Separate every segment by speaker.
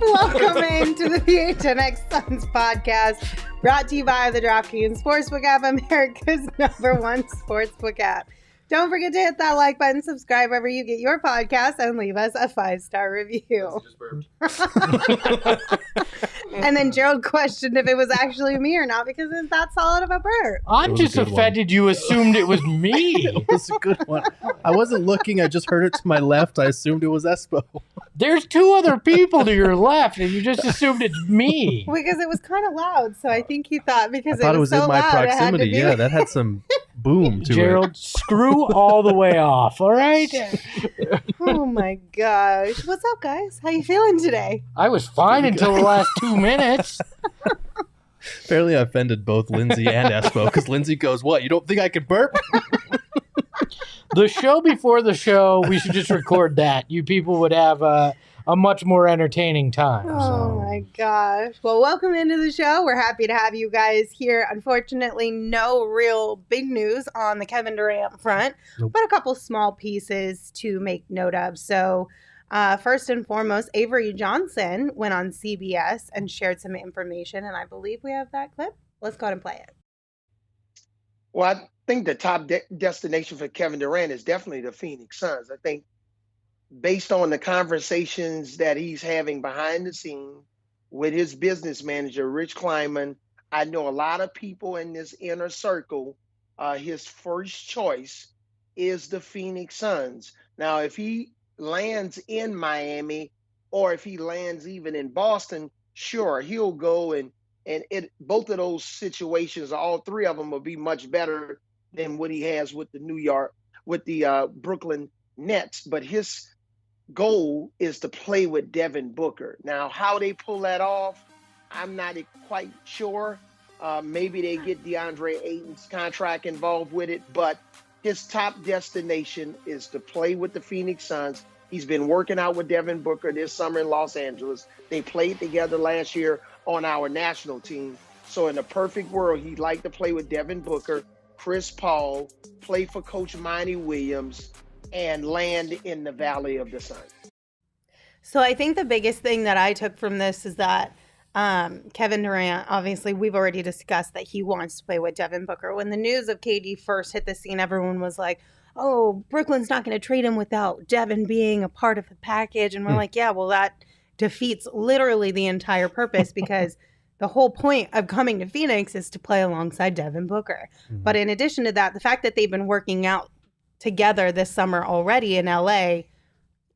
Speaker 1: Welcome into the PHNX Suns podcast, brought to you by the DraftKings Sportsbook app, America's #1 sportsbook app. Don't forget to hit that like button, subscribe wherever you get your podcast, and leave us a 5-star review. And then Gerald questioned if it was actually me or not because it's that solid of a burp.
Speaker 2: I'm just offended you assumed it was me.
Speaker 3: It was a good one. I wasn't looking. I just heard it to my left. I assumed it was Espo.
Speaker 2: There's two other people to your left, and you just assumed it's me.
Speaker 1: Because it was kind of loud, so I think he thought because
Speaker 3: I thought
Speaker 1: it was
Speaker 3: in
Speaker 1: so
Speaker 3: my
Speaker 1: loud,
Speaker 3: proximity.
Speaker 1: it had to be
Speaker 3: Yeah, that had some boom to
Speaker 2: Gerald, screw all the way off, all right?
Speaker 1: Oh my gosh. What's up, guys? How you feeling today?
Speaker 2: I was fine until the last 2 minutes.
Speaker 3: Apparently I offended both Lindsey and Espo because Lindsey goes, "What, you don't think I could burp?"
Speaker 2: The show before the show, we should just record that. You people would have a much more entertaining time.
Speaker 1: Oh my gosh. Well, welcome into the show. We're happy to have you guys here. Unfortunately, no real big news on the Kevin Durant front, but a couple small pieces to make note of. So first and foremost, Avery Johnson went on CBS and shared some information, and I believe we have that clip. Let's go ahead and play it.
Speaker 4: Well, I think the top destination for Kevin Durant is definitely the Phoenix Suns. I think based on the conversations that he's having behind the scene with his business manager, Rich Kleiman, I know a lot of people in this inner circle, his first choice is the Phoenix Suns. Now, if he lands in Miami or if he lands even in Boston, sure, he'll go and both of those situations, all three of them, will be much better than what he has with the Brooklyn Nets. But his goal is to play with Devin Booker. Now, how they pull that off, I'm not quite sure. Maybe they get Deandre Ayton's contract involved with it, but his top destination is to play with the Phoenix Suns. He's been working out with Devin Booker this summer in Los Angeles. They played together last year on our national team. So in a perfect world, he'd like to play with Devin Booker, Chris Paul, play for Coach Monty Williams, and land in the Valley of the Sun.
Speaker 1: So I think the biggest thing that I took from this is that Kevin Durant, obviously, we've already discussed that he wants to play with Devin Booker. When the news of KD first hit the scene, everyone was like, oh, Brooklyn's not going to trade him without Devin being a part of the package. And we're like, yeah, well, that defeats literally the entire purpose because the whole point of coming to Phoenix is to play alongside Devin Booker. Mm-hmm. But in addition to that, the fact that they've been working out together this summer already in LA,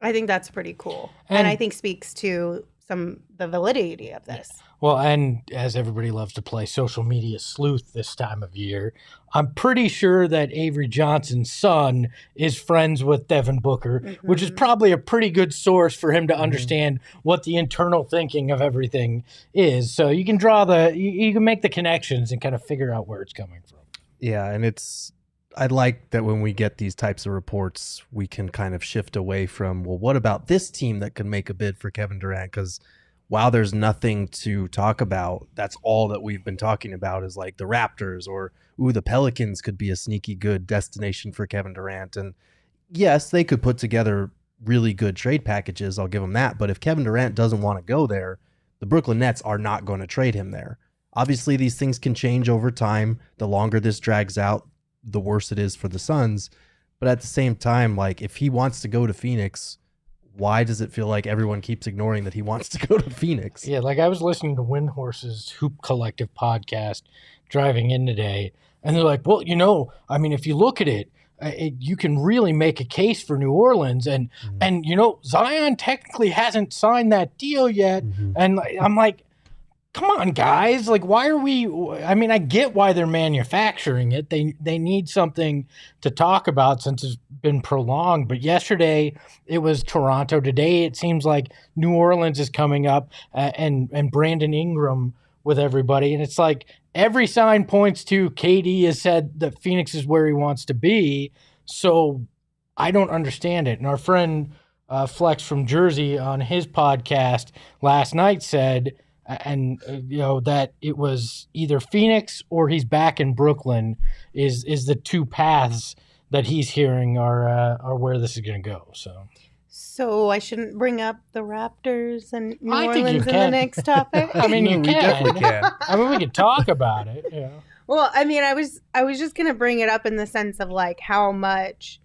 Speaker 1: I think that's pretty cool. And I think speaks to the validity of this.
Speaker 2: Well, and as everybody loves to play social media sleuth this time of year, I'm pretty sure that Avery Johnson's son is friends with Devin Booker, which is probably a pretty good source for him to understand what the internal thinking of everything is. So you can you can make the connections and kind of figure out where it's coming from.
Speaker 3: Yeah, and I like that when we get these types of reports, we can kind of shift away from, well, what about this team that can make a bid for Kevin Durant? Because while there's nothing to talk about, that's all that we've been talking about is like the Raptors or, the Pelicans could be a sneaky good destination for Kevin Durant. And yes, they could put together really good trade packages. I'll give them that. But if Kevin Durant doesn't want to go there, the Brooklyn Nets are not going to trade him there. Obviously, these things can change over time. The longer this drags out, the worse it is for the Suns. But at the same time, like if he wants to go to Phoenix, why does it feel like everyone keeps ignoring that he wants to go to Phoenix?
Speaker 2: Yeah, like I was listening to Windhorse's Hoop Collective podcast driving in today, and they're like, well, I mean, if you look at it, you can really make a case for New Orleans. And, Zion technically hasn't signed that deal yet. And I'm like, come on, guys. Like, why are we – I mean, I get why they're manufacturing it. They need something to talk about since it's been prolonged. But yesterday it was Toronto. Today it seems like New Orleans is coming up and Brandon Ingram with everybody. And it's like every sign points to KD has said that Phoenix is where he wants to be. So I don't understand it. And our friend Flex from Jersey on his podcast last night said – that it was either Phoenix or he's back in Brooklyn is the two paths that he's hearing are where this is going to go.
Speaker 1: So I shouldn't bring up the Raptors and New
Speaker 2: I think you
Speaker 1: Orleans in the
Speaker 2: can.
Speaker 1: next topic.
Speaker 2: I mean, you
Speaker 3: we
Speaker 2: can.
Speaker 3: definitely can.
Speaker 2: I mean, we could talk about it. Yeah.
Speaker 1: Well, I mean, I was just gonna bring it up in the sense of like how much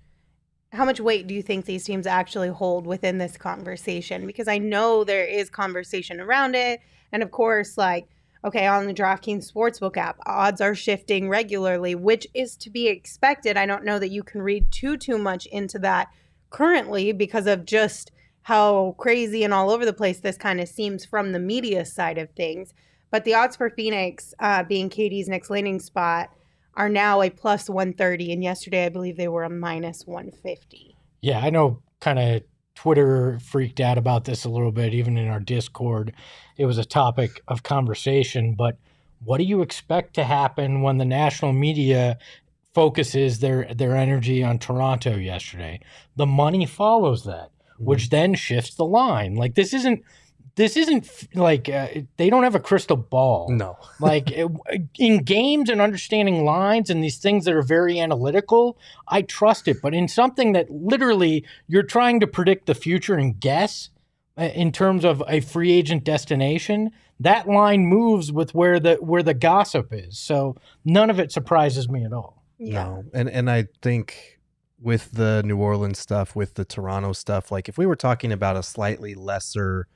Speaker 1: weight do you think these teams actually hold within this conversation? Because I know there is conversation around it, and of course, like, okay, on the DraftKings Sportsbook app, odds are shifting regularly, which is to be expected. I don't know that you can read too much into that currently because of just how crazy and all over the place this kind of seems from the media side of things. But the odds for Phoenix being KD's next landing spot are now a plus 130. And yesterday, I believe they were a minus 150.
Speaker 2: Yeah, I know kind of Twitter freaked out about this a little bit, even in our Discord. It was a topic of conversation. But what do you expect to happen when the national media focuses their energy on Toronto yesterday? The money follows that, which then shifts the line. Like this isn't like they don't have a crystal ball.
Speaker 3: No.
Speaker 2: Like in games and understanding lines and these things that are very analytical, I trust it. But in something that literally you're trying to predict the future and guess in terms of a free agent destination, that line moves with where the gossip is. So none of it surprises me at all.
Speaker 1: Yeah.
Speaker 3: No. And I think with the New Orleans stuff, with the Toronto stuff, like if we were talking about a slightly lesser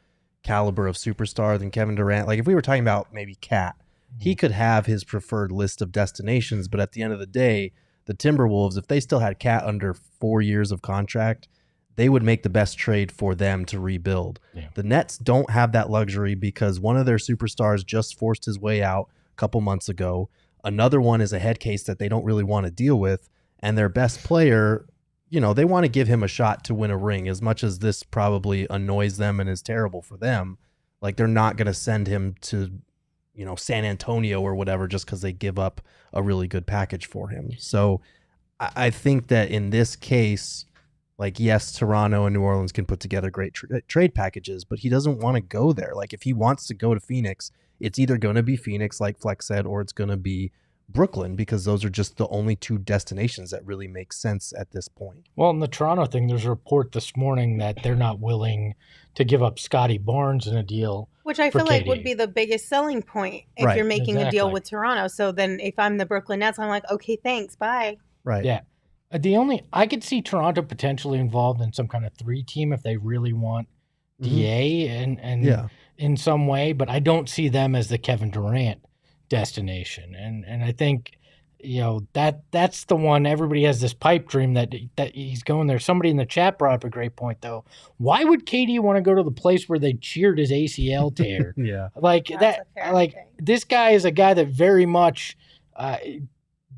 Speaker 3: caliber of superstar than Kevin Durant, like if we were talking about maybe Cat, he could have his preferred list of destinations, but at the end of the day, the Timberwolves, if they still had Cat under 4 years of contract, they would make the best trade for them to rebuild.
Speaker 2: Yeah.
Speaker 3: The Nets don't have that luxury because one of their superstars just forced his way out a couple months ago. Another one is a head case that they don't really want to deal with, and their best player, you know, they want to give him a shot to win a ring. As much as this probably annoys them and is terrible for them, like they're not going to send him to, you know, San Antonio or whatever just because they give up a really good package for him. So I think that in this case, like, yes, Toronto and New Orleans can put together great trade packages, but he doesn't want to go there. Like if he wants to go to Phoenix, it's either going to be Phoenix, like Flex said, or it's going to be Brooklyn, because those are just the only two destinations that really make sense at this point.
Speaker 2: Well, in the Toronto thing, there's a report this morning that they're not willing to give up Scotty Barnes in a deal.
Speaker 1: Which I
Speaker 2: for
Speaker 1: feel like
Speaker 2: KD.
Speaker 1: would be the biggest selling point if
Speaker 3: Right,
Speaker 1: you're making a deal
Speaker 2: exactly.
Speaker 1: with Toronto. So then if I'm the Brooklyn Nets, I'm like, okay, thanks, bye.
Speaker 3: Right.
Speaker 2: Yeah. I could see Toronto potentially involved in some kind of 3-team if they really want DA and
Speaker 3: Yeah.
Speaker 2: in some way, but I don't see them as the Kevin Durant destination. And I think, you know, that's the one. Everybody has this pipe dream that he's going there. Somebody in the chat brought up a great point though. Why would KD want to go to the place where they cheered his ACL tear?
Speaker 3: Yeah.
Speaker 2: Like
Speaker 1: That's
Speaker 2: that,
Speaker 1: a fair
Speaker 2: like
Speaker 1: thing.
Speaker 2: this guy is a guy that very much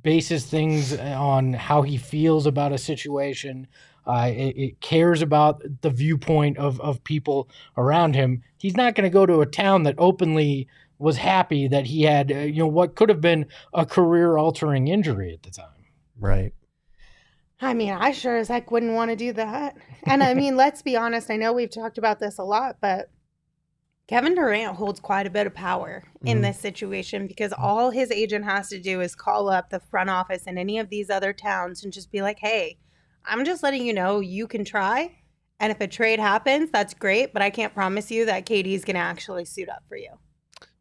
Speaker 2: bases things on how he feels about a situation. It cares about the viewpoint of people around him. He's not going to go to a town that openly was happy that he had, what could have been a career-altering injury at the time.
Speaker 3: Right.
Speaker 1: I mean, I sure as heck wouldn't want to do that. And I mean, let's be honest. I know we've talked about this a lot, but Kevin Durant holds quite a bit of power in this situation because all his agent has to do is call up the front office in any of these other towns and just be like, hey, I'm just letting you know you can try. And if a trade happens, that's great. But I can't promise you that KD's going to actually suit up for you.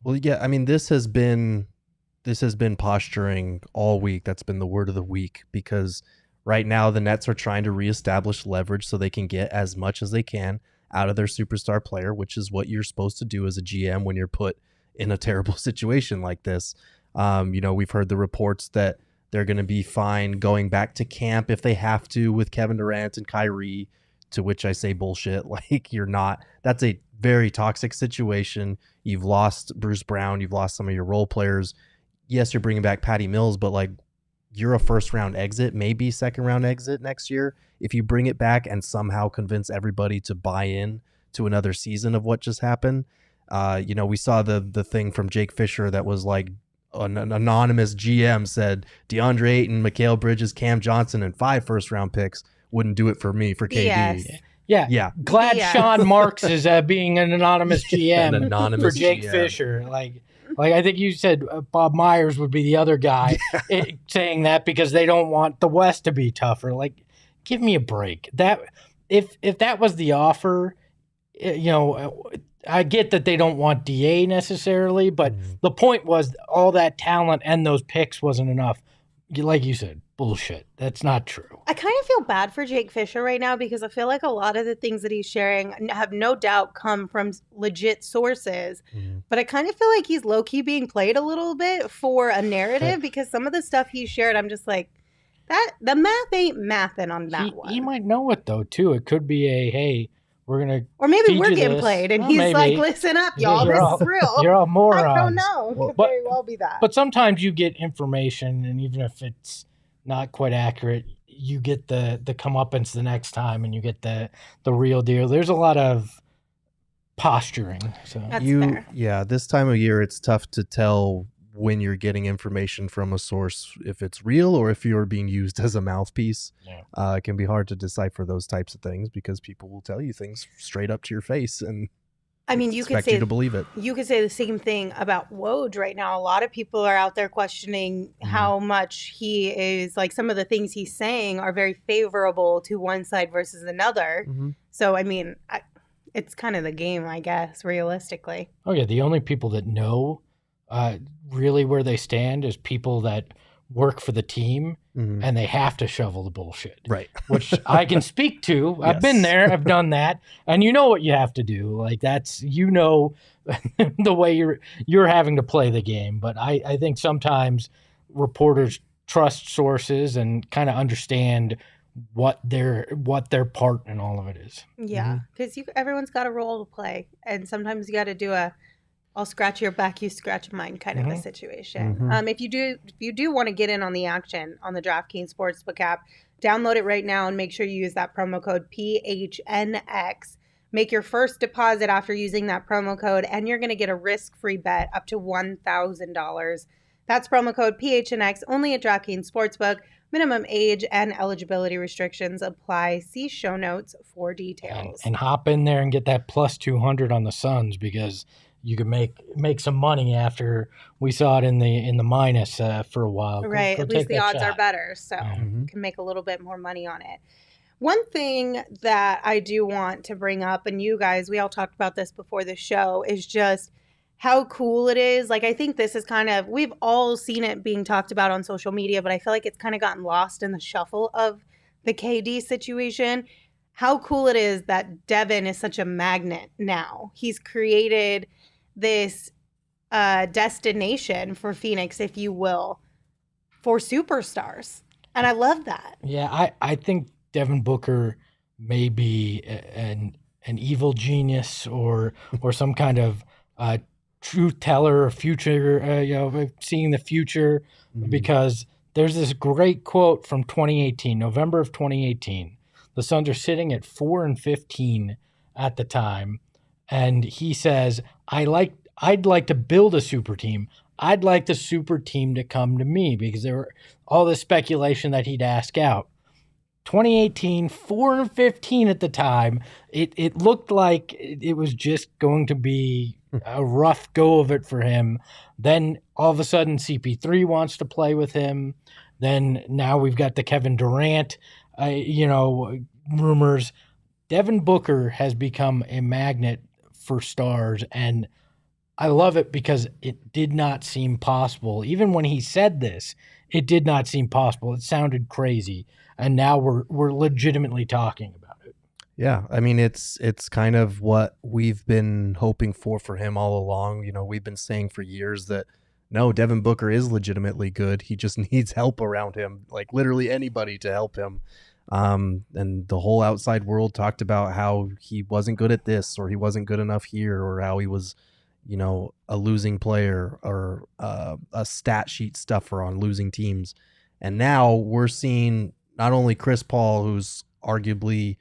Speaker 3: Well, yeah, I mean, this has been posturing all week. That's been the word of the week, because right now the Nets are trying to reestablish leverage so they can get as much as they can out of their superstar player, which is what you're supposed to do as a GM when you're put in a terrible situation like this. We've heard the reports that they're going to be fine going back to camp if they have to with Kevin Durant and Kyrie, to which I say bullshit. Like, you're not. That's a very toxic situation. You've lost Bruce Brown. You've lost some of your role players. Yes, you're bringing back Patty Mills, but like, you're a first round exit, maybe second round exit next year. If you bring it back and somehow convince everybody to buy in to another season of what just happened. We saw the thing from Jake Fisher that was like an anonymous GM said Deandre Ayton, Mikal Bridges, Cam Johnson, and 5 first round picks wouldn't do it for me for KD.
Speaker 1: Yes.
Speaker 2: Yeah. Glad
Speaker 1: Yeah.
Speaker 2: Sean Marks is being an anonymous GM
Speaker 3: An anonymous
Speaker 2: for Jake
Speaker 3: GM.
Speaker 2: Fisher. Like I think you said Bob Myers would be the other guy saying that because they don't want the West to be tougher. Like, give me a break. That if that was the offer, I get that they don't want DA necessarily, but the point was all that talent and those picks wasn't enough. Like you said, bullshit. That's not true.
Speaker 1: I kind of feel bad for Jake Fisher right now because I feel like a lot of the things that he's sharing have no doubt come from legit sources. But I kind of feel like he's low-key being played a little bit for a narrative because some of the stuff he shared, I'm just like, that the math ain't mathing on that one.
Speaker 2: He might know it, though, too. It could be hey, we're going to
Speaker 1: Or maybe we're getting played, and he's like, listen up, y'all, this is real.
Speaker 2: You're all morons.
Speaker 1: I don't know. It could very well be that.
Speaker 2: But sometimes you get information, and even if it's not quite accurate, you get the comeuppance the next time, and you get the real deal. There's a lot of posturing. So
Speaker 1: That's fair.
Speaker 3: Yeah, this time of year, it's tough to tell when you're getting information from a source, if it's real or if you're being used as a mouthpiece. It can be hard to decipher those types of things because people will tell you things straight up to your face and
Speaker 1: you could say
Speaker 3: you to believe it.
Speaker 1: You could say the same thing about Woj right now. A lot of people are out there questioning how much he is, like, some of the things he's saying are very favorable to one side versus another. So, it's kind of the game, I guess, realistically.
Speaker 2: Oh, yeah. The only people that know really where they stand is people that work for the team and they have to shovel the bullshit.
Speaker 3: Right.
Speaker 2: Which I can speak to. Yes. I've been there. I've done that. And you know what you have to do. Like that's, the way you're having to play the game. But I think sometimes reporters trust sources and kind of understand what their part in all of it is.
Speaker 1: Yeah. Because everyone's got a role to play. And sometimes you got to do I'll scratch your back, you scratch mine kind of a situation. If you do want to get in on the action on the DraftKings Sportsbook app, download it right now and make sure you use that promo code PHNX. Make your first deposit after using that promo code, and you're going to get a risk-free bet up to $1,000. That's promo code PHNX only at DraftKings Sportsbook. Minimum age and eligibility restrictions apply. See show notes for details.
Speaker 2: And hop in there and get that plus 200 on the Suns because you could make some money after we saw it in the minus for a while.
Speaker 1: Right. At least the odds are better. So you can make a little bit more money on it. One thing that I do want to bring up, and you guys, we all talked about this before the show, is just how cool it is. Like, I think this is we've all seen it being talked about on social media, but I feel like it's kind of gotten lost in the shuffle of the KD situation. How cool it is that Devin is such a magnet now. He's created this destination for Phoenix, if you will, for superstars. And I love that.
Speaker 2: Yeah, I think Devin Booker may be an evil genius or some kind of truth teller or future, seeing the future, because there's this great quote from 2018, November of 2018. The Suns are sitting at 4-15 at the time. And he says, I'd like to build a super team. I'd like the super team to come to me because there were all this speculation that he'd ask out. 2018, 4-15 at the time. It looked like it was just going to be a rough go of it for him. Then all of a sudden CP3 wants to play with him. Then now we've got the Kevin Durant, rumors. Devin Booker has become a magnet for stars, and I love it because it did not seem possible. Even when he said this, it did not seem possible. It sounded crazy, and now we're legitimately talking about it.
Speaker 3: Yeah, it's kind of what we've been hoping for him all along. We've been saying for years that no, Devin Booker is legitimately good. He just needs help around him, like literally anybody to help him. And the whole outside world talked about how he wasn't good at this or he wasn't good enough here or how he was, a losing player or a stat sheet stuffer on losing teams. And now we're seeing not only Chris Paul, who's arguably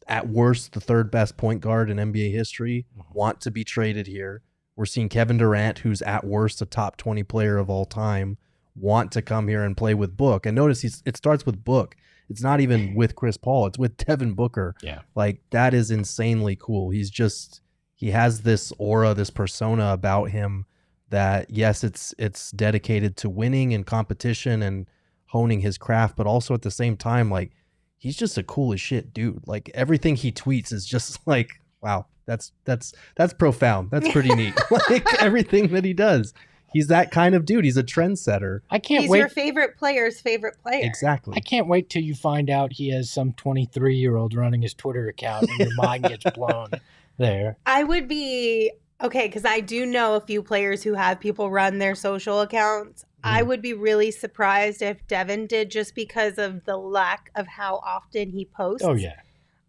Speaker 3: at worst the third best point guard in NBA history, want to be traded here. We're seeing Kevin Durant, who's at worst a top 20 player of all time, want to come here and play with Book. And notice it starts with Book. It's not even with Chris Paul. It's with Devin Booker.
Speaker 2: Yeah.
Speaker 3: Like, that is insanely cool. He has this aura, this persona about him that, yes, it's dedicated to winning and competition and honing his craft, but also at the same time, like, he's just a cool as shit dude. Like everything he tweets is just like, wow, that's profound. That's pretty neat. Like everything that he does. He's that kind of dude. He's a trendsetter.
Speaker 2: I can't
Speaker 1: He's
Speaker 2: wait.
Speaker 1: your favorite player's favorite player.
Speaker 3: Exactly.
Speaker 2: I can't wait till you find out he has some 23-year-old running his Twitter account and your mind gets blown there.
Speaker 1: I would be okay because I do know a few players who have people run their social accounts. I would be really surprised if Devin did, just because of the lack of how often he posts.
Speaker 2: Oh, yeah.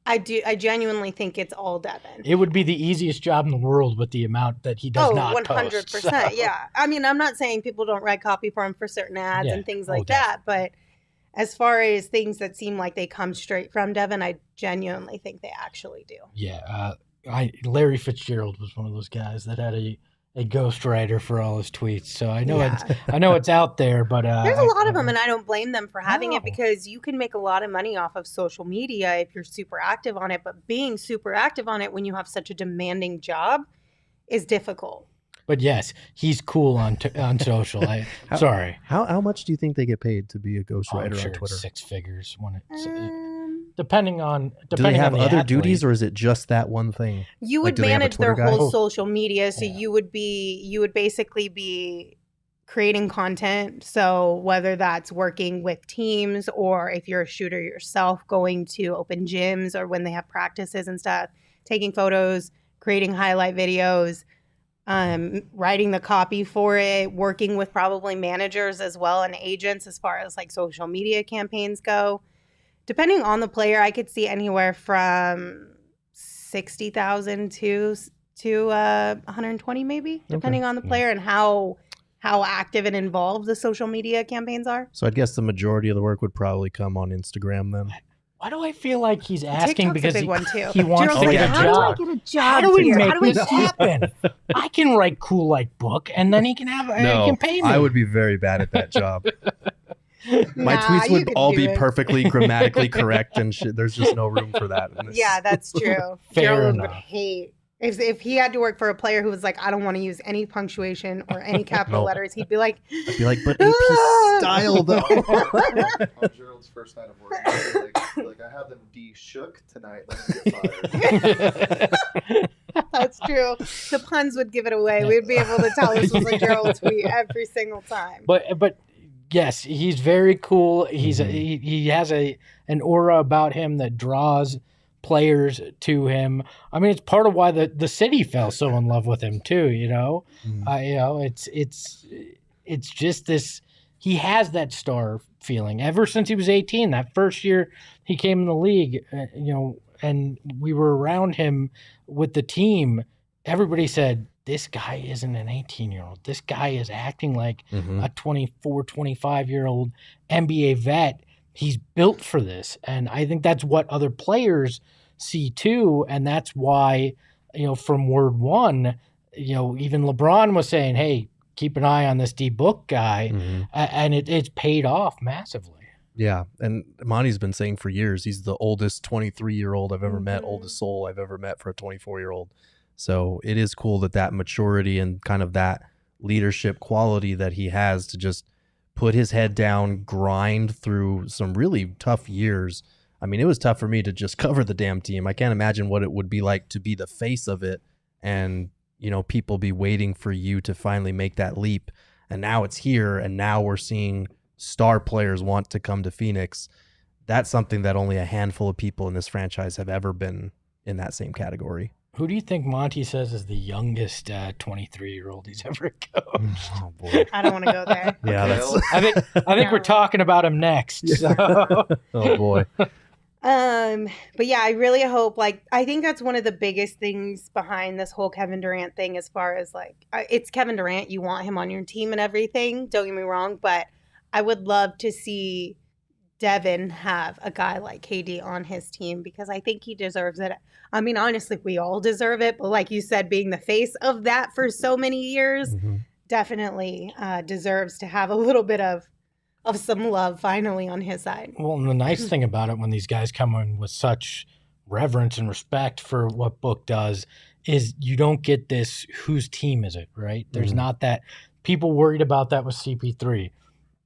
Speaker 1: I genuinely think it's all Devin.
Speaker 2: It would be the easiest job in the world with the amount that he does not
Speaker 1: 100%.
Speaker 2: post. So.
Speaker 1: Yeah. I mean, I'm not saying people don't write copy for him for certain ads and things like that, but as far as things that seem like they come straight from Devin, I genuinely think they actually do.
Speaker 2: Yeah. Larry Fitzgerald was one of those guys that had a ghostwriter for all his tweets. So I know it's out there, but
Speaker 1: there's a lot of them, and I don't blame them for having it, because you can make a lot of money off of social media if you're super active on it. But being super active on it when you have such a demanding job is difficult.
Speaker 2: But yes, he's cool on social. Sorry.
Speaker 3: How much do you think they get paid to be a ghostwriter
Speaker 2: I'm sure
Speaker 3: on Twitter?
Speaker 2: It's 6 figures when depending on
Speaker 3: do they have
Speaker 2: on the
Speaker 3: other
Speaker 2: athlete.
Speaker 3: duties, or is it just that one thing?
Speaker 1: You would
Speaker 3: do they have a
Speaker 1: manage their
Speaker 3: Twitter guy?
Speaker 1: whole social media, so you would basically be creating content. So whether that's working with teams, or if you're a shooter yourself, going to open gyms or when they have practices and stuff, taking photos, creating highlight videos, writing the copy for it, working with probably managers as well and agents as far as like social media campaigns go. Depending on the player, I could see anywhere from 60,000 to 120 maybe, depending on the player and how active and involved the social media campaigns are.
Speaker 3: So I guess the majority of the work would probably come on Instagram then.
Speaker 2: Why do I feel like he's asking
Speaker 1: TikTok's
Speaker 2: because
Speaker 1: a big one too.
Speaker 2: he wants
Speaker 1: Gerald's
Speaker 2: to
Speaker 1: like,
Speaker 2: get a
Speaker 1: how
Speaker 2: job?
Speaker 1: do I get a job
Speaker 2: How do we
Speaker 1: here?
Speaker 2: make
Speaker 1: How do I
Speaker 2: this happen? I can write cool like Book, and then he can have he can pay me.
Speaker 3: I would be very bad at that job. My tweets would all be perfectly grammatically correct and shit. There's just no room for that.
Speaker 1: Yeah, that's true.
Speaker 2: Fair
Speaker 1: Gerald
Speaker 2: enough.
Speaker 1: would hate if he had to work for a player who was like, I don't want to use any punctuation or any capital letters. He'd be like,
Speaker 3: I'd be like, but AP style though.
Speaker 5: On Gerald's first night of work, like I have them de-shook tonight. Let me get fired.
Speaker 1: That's true. The puns would give it away. We'd be able to tell this was a Gerald tweet every single time.
Speaker 2: But yes, he's very cool. He's he has an aura about him that draws players to him. I mean, it's part of why the city fell so in love with him too. You know, it's just this. He has that star feeling ever since he was 18. That first year he came in the league, and we were around him with the team. Everybody said, this guy isn't an 18-year-old. This guy is acting like a 24, 25-year-old NBA vet. He's built for this. And I think that's what other players see too. And that's why, from word one, even LeBron was saying, hey, keep an eye on this Dbook guy. And it's paid off massively.
Speaker 3: Yeah. And Monty's been saying for years, he's the oldest 23-year-old I've ever met, oldest soul I've ever met for a 24-year-old. So it is cool that maturity and kind of that leadership quality that he has to just put his head down, grind through some really tough years. I mean, it was tough for me to just cover the damn team. I can't imagine what it would be like to be the face of it and, people be waiting for you to finally make that leap. And now it's here, and now we're seeing star players want to come to Phoenix. That's something that only a handful of people in this franchise have ever been in that same category.
Speaker 2: Who do you think Monty says is the youngest 23-year-old he's ever coached?
Speaker 3: Oh boy,
Speaker 1: I don't want to go there.
Speaker 3: yeah,
Speaker 2: I think we're talking about him next. So.
Speaker 3: Oh boy.
Speaker 1: But yeah, I really hope, I think that's one of the biggest things behind this whole Kevin Durant thing, as far as it's Kevin Durant. You want him on your team and everything. Don't get me wrong, but I would love to see Devin have a guy like KD on his team, because I think he deserves it. I mean, honestly, we all deserve it. But like you said, being the face of that for so many years definitely deserves to have a little bit of some love finally on his side.
Speaker 2: Well, and the nice thing about it, when these guys come in with such reverence and respect for what Book does, is you don't get this, whose team is it, right? There's not that. People worried about that with CP3.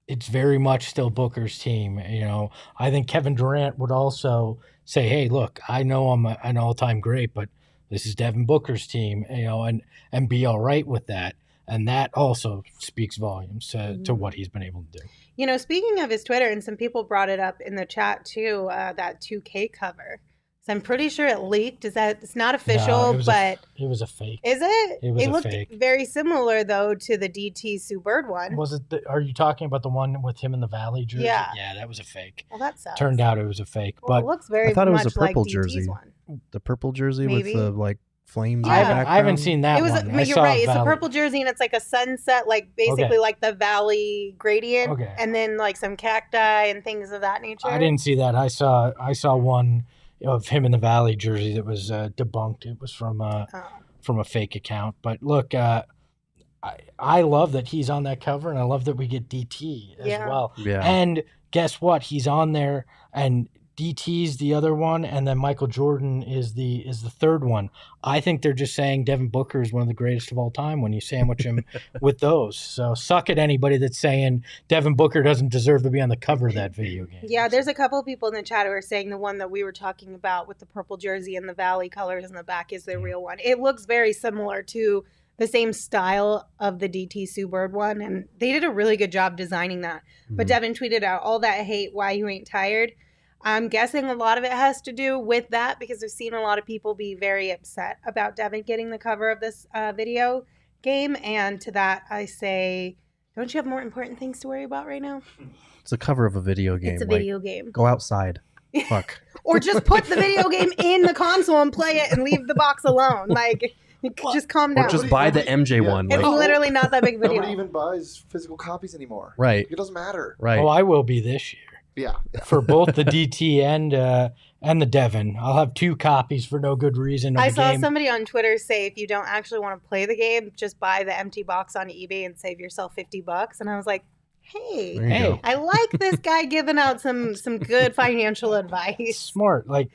Speaker 2: it's very much still Booker's team. You know, I think Kevin Durant would also say, "Hey, look, I know I'm an all-time great, but this is Devin Booker's team," you know, and be all right with that. And that also speaks volumes to what he's been able to do.
Speaker 1: You know, speaking of his Twitter, and some people brought it up in the chat too, that 2K cover. So I'm pretty sure it leaked. It's not official,
Speaker 2: No,
Speaker 1: but
Speaker 2: it was a fake.
Speaker 1: is it?
Speaker 2: It was a
Speaker 1: looked
Speaker 2: fake.
Speaker 1: very similar though to the DT Sue Bird one.
Speaker 2: Was it? Are you talking about the one with him in the Valley jersey?
Speaker 1: Yeah.
Speaker 2: Yeah, that was a fake.
Speaker 1: Well, that sucks.
Speaker 2: Turned out it was a fake,
Speaker 1: Well,
Speaker 2: but
Speaker 1: it looks very
Speaker 3: I thought it was
Speaker 1: much
Speaker 3: a purple
Speaker 1: like DT's
Speaker 3: jersey.
Speaker 1: one.
Speaker 3: The purple jersey
Speaker 1: Maybe.
Speaker 3: with the like flames.
Speaker 1: Yeah.
Speaker 3: in the
Speaker 2: I haven't
Speaker 3: background.
Speaker 2: seen that
Speaker 1: It was,
Speaker 2: one. I
Speaker 1: but you're
Speaker 2: saw
Speaker 1: right. It's a
Speaker 2: Valley.
Speaker 1: purple jersey, and it's like a sunset, like basically
Speaker 2: Okay.
Speaker 1: like the valley gradient,
Speaker 2: Okay.
Speaker 1: and then like some cacti and things of that nature.
Speaker 2: I didn't see that. I saw one of him in the Valley jersey that was debunked. It was from a fake account. But look, I love that he's on that cover, and I love that we get DT as
Speaker 1: Yeah.
Speaker 2: well.
Speaker 3: Yeah.
Speaker 2: And guess what? He's on there, and DT's the other one, and then Michael Jordan is the third one. I think they're just saying Devin Booker is one of the greatest of all time when you sandwich him with those. So suck at anybody that's saying Devin Booker doesn't deserve to be on the cover of that video game.
Speaker 1: Yeah, there's a couple of people in the chat who are saying the one that we were talking about with the purple jersey and the valley colors in the back is the real one. It looks very similar to the same style of the DT Sue Bird one, and they did a really good job designing that. But Devin tweeted out, "All that hate, why you ain't tired?" I'm guessing a lot of it has to do with that because I've seen a lot of people be very upset about Devin getting the cover of this video game. And to that, I say, don't you have more important things to worry about right now?
Speaker 3: It's a cover of a video game.
Speaker 1: It's a
Speaker 3: like,
Speaker 1: video game.
Speaker 3: Go outside. Fuck.
Speaker 1: Or just put the video game in the console and play it and leave the box alone. Like, just calm down.
Speaker 3: Or just buy the MJ
Speaker 5: yeah.
Speaker 3: one.
Speaker 1: It's
Speaker 3: Like,
Speaker 1: literally not that big of a
Speaker 5: Nobody
Speaker 1: deal.
Speaker 5: even buys physical copies anymore.
Speaker 3: right.
Speaker 5: It doesn't matter.
Speaker 3: Right.
Speaker 2: Oh, I will be this year.
Speaker 5: Yeah.
Speaker 2: For both the DT and the Devin. I'll have 2 copies for no good reason of
Speaker 1: I
Speaker 2: the
Speaker 1: saw
Speaker 2: game.
Speaker 1: somebody on Twitter say if you don't actually want to play the game, just buy the empty box on eBay and save yourself $50. And I was like, hey,
Speaker 3: There you
Speaker 2: Hey.
Speaker 3: go.
Speaker 1: I like this guy giving out some good financial advice.
Speaker 2: Smart. Like,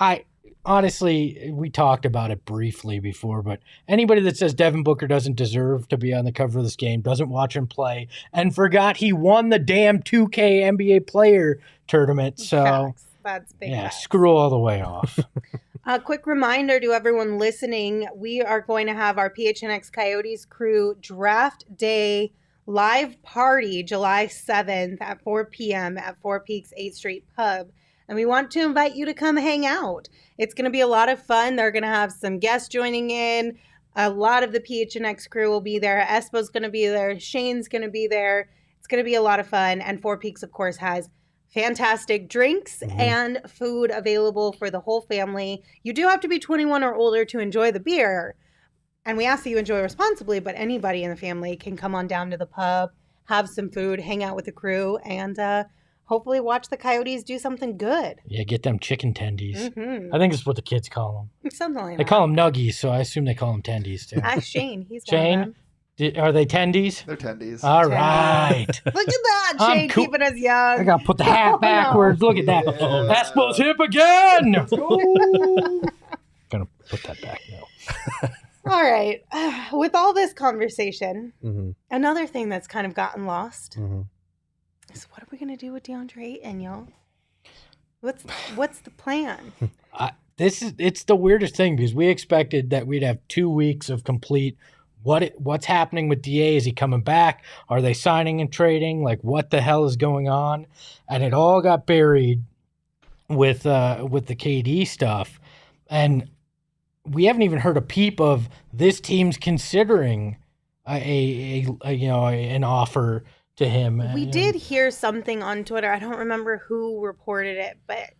Speaker 2: I honestly, we talked about it briefly before, but anybody that says Devin Booker doesn't deserve to be on the cover of this game, doesn't watch him play, and forgot he won the damn 2K NBA player tournament. So,
Speaker 1: Facts. That's big
Speaker 2: yeah,
Speaker 1: facts.
Speaker 2: screw all the way off.
Speaker 1: A quick reminder to everyone listening, we are going to have our PHNX Coyotes crew draft day live party July 7th at 4 p.m. at Four Peaks 8th Street Pub. And we want to invite you to come hang out. It's going to be a lot of fun. They're going to have some guests joining in. A lot of the PHNX crew will be there. Espo's going to be there. Shane's going to be there. It's going to be a lot of fun. And Four Peaks, of course, has fantastic drinks and food available for the whole family. You do have to be 21 or older to enjoy the beer. And we ask that you enjoy responsibly, but anybody in the family can come on down to the pub, have some food, hang out with the crew, and hopefully watch the Coyotes do something good.
Speaker 2: Yeah, get them chicken tendies.
Speaker 1: Mm-hmm.
Speaker 2: I think it's what the kids call them.
Speaker 1: Something like
Speaker 2: They
Speaker 1: that.
Speaker 2: call them nuggies, so I assume they call them tendies too.
Speaker 1: Ask Shane. He's
Speaker 2: Shane?
Speaker 1: one of them.
Speaker 2: Are they tendies?
Speaker 5: They're tendies.
Speaker 2: All right.
Speaker 1: Look at that,
Speaker 2: I'm
Speaker 1: Shane,
Speaker 2: cool.
Speaker 1: keeping us young.
Speaker 2: I gotta put the hat
Speaker 1: Oh,
Speaker 2: backwards.
Speaker 1: no.
Speaker 2: Look at that.
Speaker 5: Yeah.
Speaker 2: Espo's hip again. Gonna put that back now.
Speaker 1: All right. With all this conversation,
Speaker 3: Mhm.
Speaker 1: another thing that's kind of gotten lost
Speaker 3: Mhm.
Speaker 1: is what are we going to do with DeAndre Ayton, y'all? What's the plan?
Speaker 2: It's the weirdest thing because we expected that we'd have 2 weeks of complete what's happening with DA. Is he coming back? Are they signing and trading? Like, what the hell is going on? And it all got buried with the KD stuff, and we haven't even heard a peep of this team's considering an offer to him.
Speaker 1: We did hear something on Twitter. I don't remember who reported it, but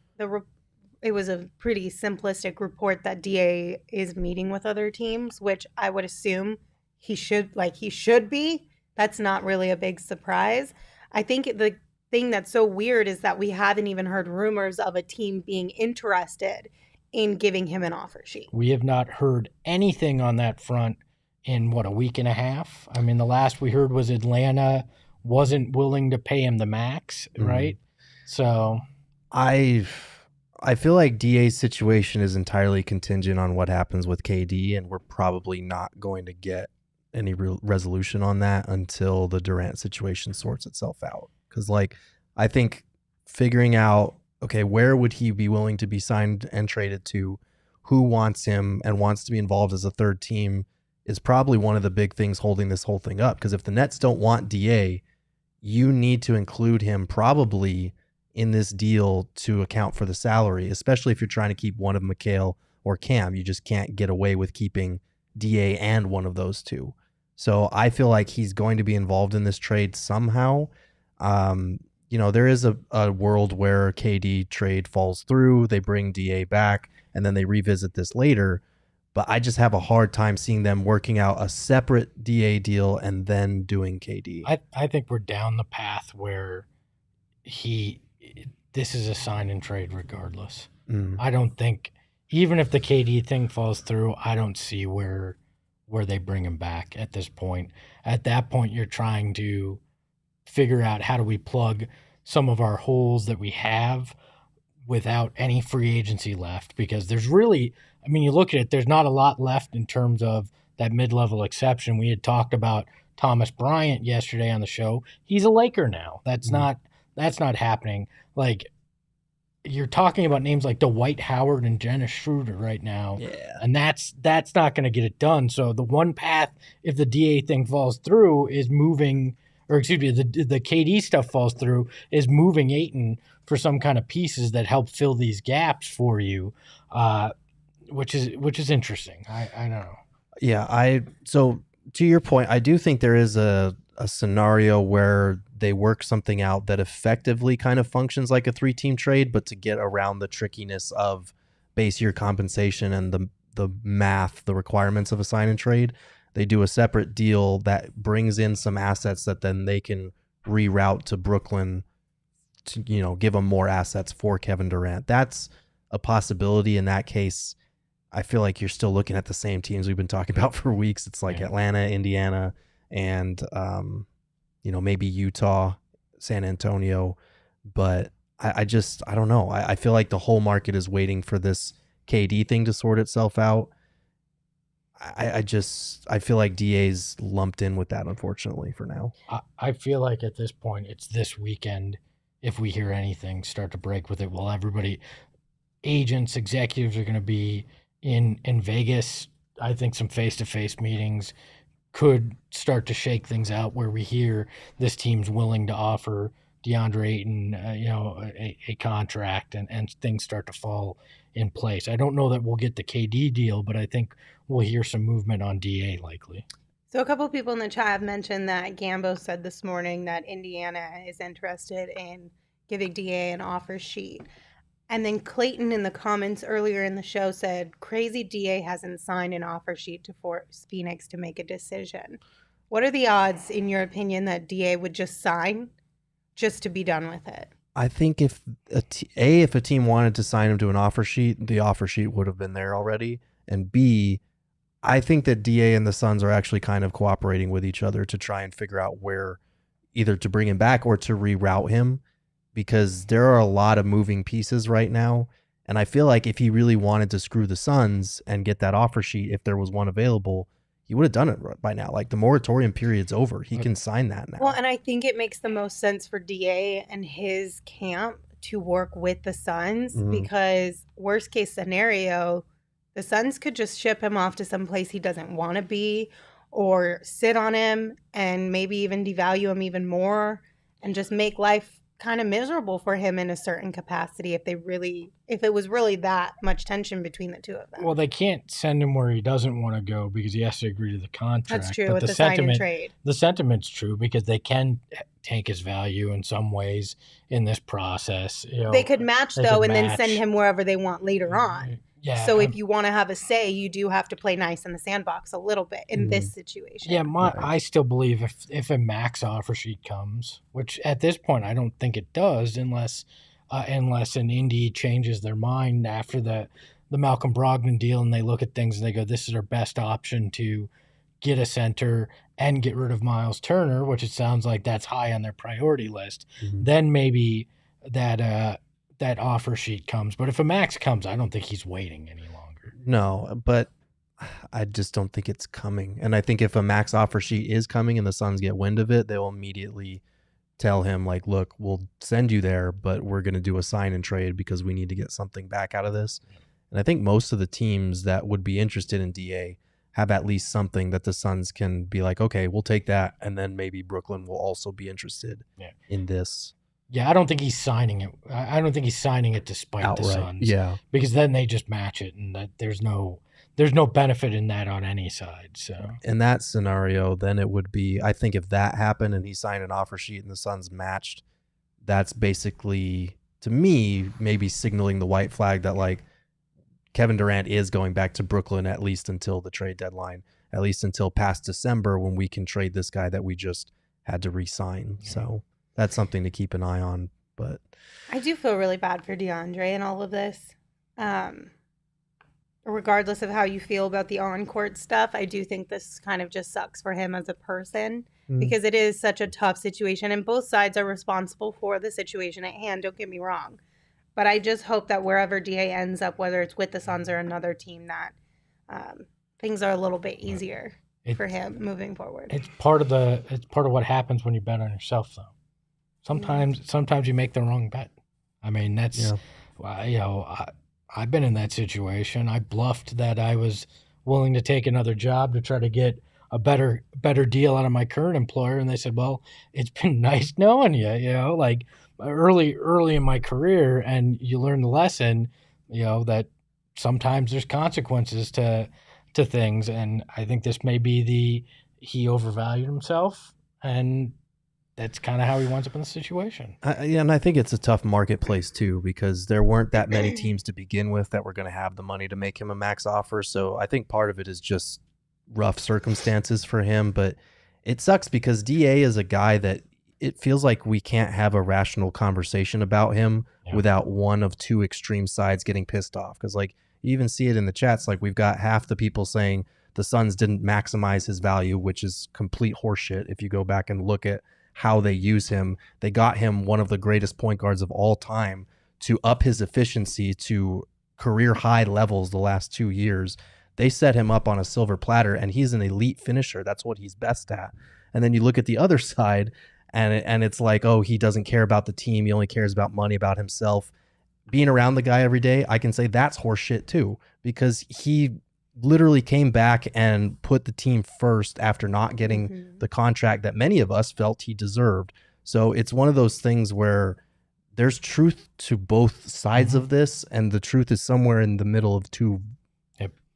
Speaker 1: it was a pretty simplistic report that DA is meeting with other teams, which I would assume he should be. That's not really a big surprise. I think the thing that's so weird is that we haven't even heard rumors of a team being interested in giving him an offer sheet.
Speaker 2: We have not heard anything on that front in a week and a half. I mean, the last we heard was Atlanta wasn't willing to pay him the max, right? So
Speaker 3: I feel like DA's situation is entirely contingent on what happens with KD, and we're probably not going to get any real resolution on that until the Durant situation sorts itself out. Because, like, I think figuring out, okay, where would he be willing to be signed and traded to, who wants him and wants to be involved as a third team is probably one of the big things holding this whole thing up. Because if the Nets don't want DA, you need to include him probably in this deal to account for the salary, especially if you're trying to keep one of Mikal or Cam. You just can't get away with keeping DA and one of those two. So I feel like he's going to be involved in this trade somehow. There is a world where KD trade falls through, they bring DA back, and then they revisit this later. But I just have a hard time seeing them working out a separate DA deal and then doing KD.
Speaker 2: I think we're down the path where this is a sign and trade regardless. I don't think, even if the KD thing falls through, I don't see where they bring him back at this point. At that point, you're trying to figure out how do we plug some of our holes that we have without any free agency left, because there's really, I mean, you look at it, there's not a lot left in terms of that mid-level exception. We had talked about Thomas Bryant yesterday on the show. He's a Laker now. That's not happening. Like, you're talking about names like Dwight Howard and Dennis Schroeder right now.
Speaker 3: Yeah.
Speaker 2: And that's not going to get it done. So the one path, if the DA thing falls through, is moving, or excuse me, the KD stuff falls through, is moving Ayton for some kind of pieces that help fill these gaps for you, which is interesting. I don't know.
Speaker 3: Yeah, so to your point, I do think there is a scenario where they work something out that effectively kind of functions like a 3-team trade, but to get around the trickiness of base year compensation and the math, the requirements of a sign and trade, they do a separate deal that brings in some assets that then they can reroute to Brooklyn to, give them more assets for Kevin Durant. That's a possibility. In that case, I feel like you're still looking at the same teams we've been talking about for weeks. It's like Atlanta, Indiana, and maybe Utah, San Antonio. But I don't know. I feel like the whole market is waiting for this KD thing to sort itself out. I feel like DA's lumped in with that, unfortunately, for now.
Speaker 2: I feel like at this point, it's this weekend. If we hear anything start to break with it, well, everybody, agents, executives are going to be in Vegas. I think some face-to-face meetings could start to shake things out where we hear this team's willing to offer Deandre Ayton, a contract, and things start to fall in place. I don't know that we'll get the KD deal, but I think we'll hear some movement on DA likely.
Speaker 1: So a couple of people in the chat have mentioned that Gambo said this morning that Indiana is interested in giving DA an offer sheet. And then Clayton in the comments earlier in the show said, crazy DA hasn't signed an offer sheet to force Phoenix to make a decision. What are the odds, in your opinion, that DA would just sign just to be done with it?
Speaker 3: I think if a team wanted to sign him to an offer sheet, the offer sheet would have been there already. And B, I think that DA and the Suns are actually kind of cooperating with each other to try and figure out where either to bring him back or to reroute him, because there are a lot of moving pieces right now. And I feel like if he really wanted to screw the Suns and get that offer sheet, if there was one available, he would have done it by now. Like, the moratorium period's over. He can sign that now.
Speaker 1: Well, and I think it makes the most sense for DA and his camp to work with the Suns, because worst case scenario, the Suns could just ship him off to some place he doesn't want to be, or sit on him and maybe even devalue him even more and just make life kind of miserable for him in a certain capacity if it was really that much tension between the two of them.
Speaker 2: Well, they can't send him where he doesn't want to go because he has to agree to the contract.
Speaker 1: That's true,
Speaker 2: but
Speaker 1: with
Speaker 2: the
Speaker 1: the sign and
Speaker 2: sentiment,
Speaker 1: trade.
Speaker 2: The sentiment's true because they can tank his value in some ways in this process.
Speaker 1: They could match, and then send him wherever they want later on.
Speaker 2: Yeah.
Speaker 1: So if you want to have a say, you do have to play nice in the sandbox a little bit in this situation.
Speaker 2: Yeah, I still believe if a max offer sheet comes, which at this point I don't think it does, unless an Indy changes their mind after the Malcolm Brogdon deal and they look at things and they go, this is our best option to get a center and get rid of Miles Turner, which it sounds like that's high on their priority list. Then maybe that offer sheet comes. But if a max comes, I don't think he's waiting any longer.
Speaker 3: No, but I just don't think it's coming. And I think if a max offer sheet is coming and the Suns get wind of it, they'll immediately tell him, like, look, we'll send you there, but we're going to do a sign and trade because we need to get something back out of this. And I think most of the teams that would be interested in DA have at least something that the Suns can be like, okay, we'll take that. And then maybe Brooklyn will also be interested in this.
Speaker 2: Yeah, I don't think he's signing it. I don't think he's signing it despite
Speaker 3: Outright.
Speaker 2: the Suns.
Speaker 3: Yeah.
Speaker 2: Because then they just match it, and that there's no benefit in that on any side. So
Speaker 3: In that scenario, then it would be, I think if that happened and he signed an offer sheet and the Suns matched, that's basically, to me, maybe signaling the white flag that, like, Kevin Durant is going back to Brooklyn at least until the trade deadline, at least until past December when we can trade this guy that we just had to re-sign. So that's something to keep an eye on. But
Speaker 1: I do feel really bad for DeAndre in all of this. Regardless of how you feel about the on-court stuff, I do think this kind of just sucks for him as a person because it is such a tough situation, and both sides are responsible for the situation at hand. Don't get me wrong. But I just hope that wherever DA ends up, whether it's with the Suns or another team, that things are a little bit easier for him moving forward.
Speaker 2: it's part of what happens when you bet on yourself, though. Sometimes you make the wrong bet. I mean, that's I've been in that situation. I bluffed that I was willing to take another job to try to get a better deal out of my current employer, and they said, "Well, it's been nice knowing you." Like early in my career, and you learn the lesson, that sometimes there's consequences to things, and I think this may be he overvalued himself, and that's kind of how he winds up in the situation.
Speaker 3: And I think it's a tough marketplace too, because there weren't that many teams to begin with that were going to have the money to make him a max offer. So I think part of it is just rough circumstances for him, but it sucks because DA is a guy that it feels like we can't have a rational conversation about him without one of two extreme sides getting pissed off. Because, like, you even see it in the chats, like we've got half the people saying the Suns didn't maximize his value, which is complete horseshit. If you go back and look at how they use him, they got him one of the greatest point guards of all time to up his efficiency to career high levels the last 2 years. They set him up on a silver platter, and he's an elite finisher. That's what he's best at. And then you look at the other side, and it's like, oh, he doesn't care about the team. He only cares about money, about himself. Being around the guy every day, I can say that's horseshit too, because he literally came back and put the team first after not getting the contract that many of us felt he deserved. So it's one of those things where there's truth to both sides of this, and the truth is somewhere in the middle of two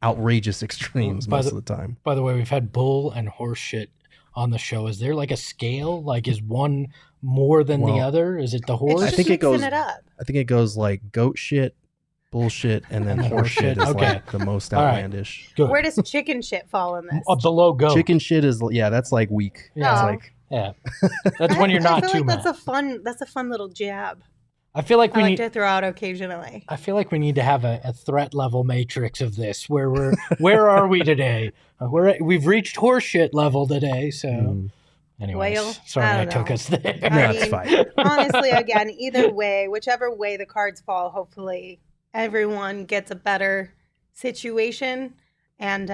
Speaker 3: outrageous extremes most of the time.
Speaker 2: By the way, we've had bull and horse shit on the show. Is there like a scale? Like, is one more than the other? Is it the horse?
Speaker 1: I think it goes. I
Speaker 3: think it goes like goat shit, bullshit, and then horse shit is like the most outlandish.
Speaker 2: Good.
Speaker 1: Where does chicken shit fall in this?
Speaker 2: Below goat.
Speaker 3: Chicken shit is that's like weak.
Speaker 2: Yeah,
Speaker 3: it's
Speaker 2: that's when you're not
Speaker 1: I feel
Speaker 2: too
Speaker 1: like
Speaker 2: mad.
Speaker 1: that's a fun little jab.
Speaker 2: I feel like
Speaker 1: I like to throw out occasionally.
Speaker 2: I feel like we need to have a threat level matrix of this, where where are we today? We've reached horseshit level today. So, anyways,
Speaker 1: well,
Speaker 2: sorry I took us there.
Speaker 3: That's fine.
Speaker 1: Honestly, again, either way, whichever way the cards fall, hopefully everyone gets a better situation and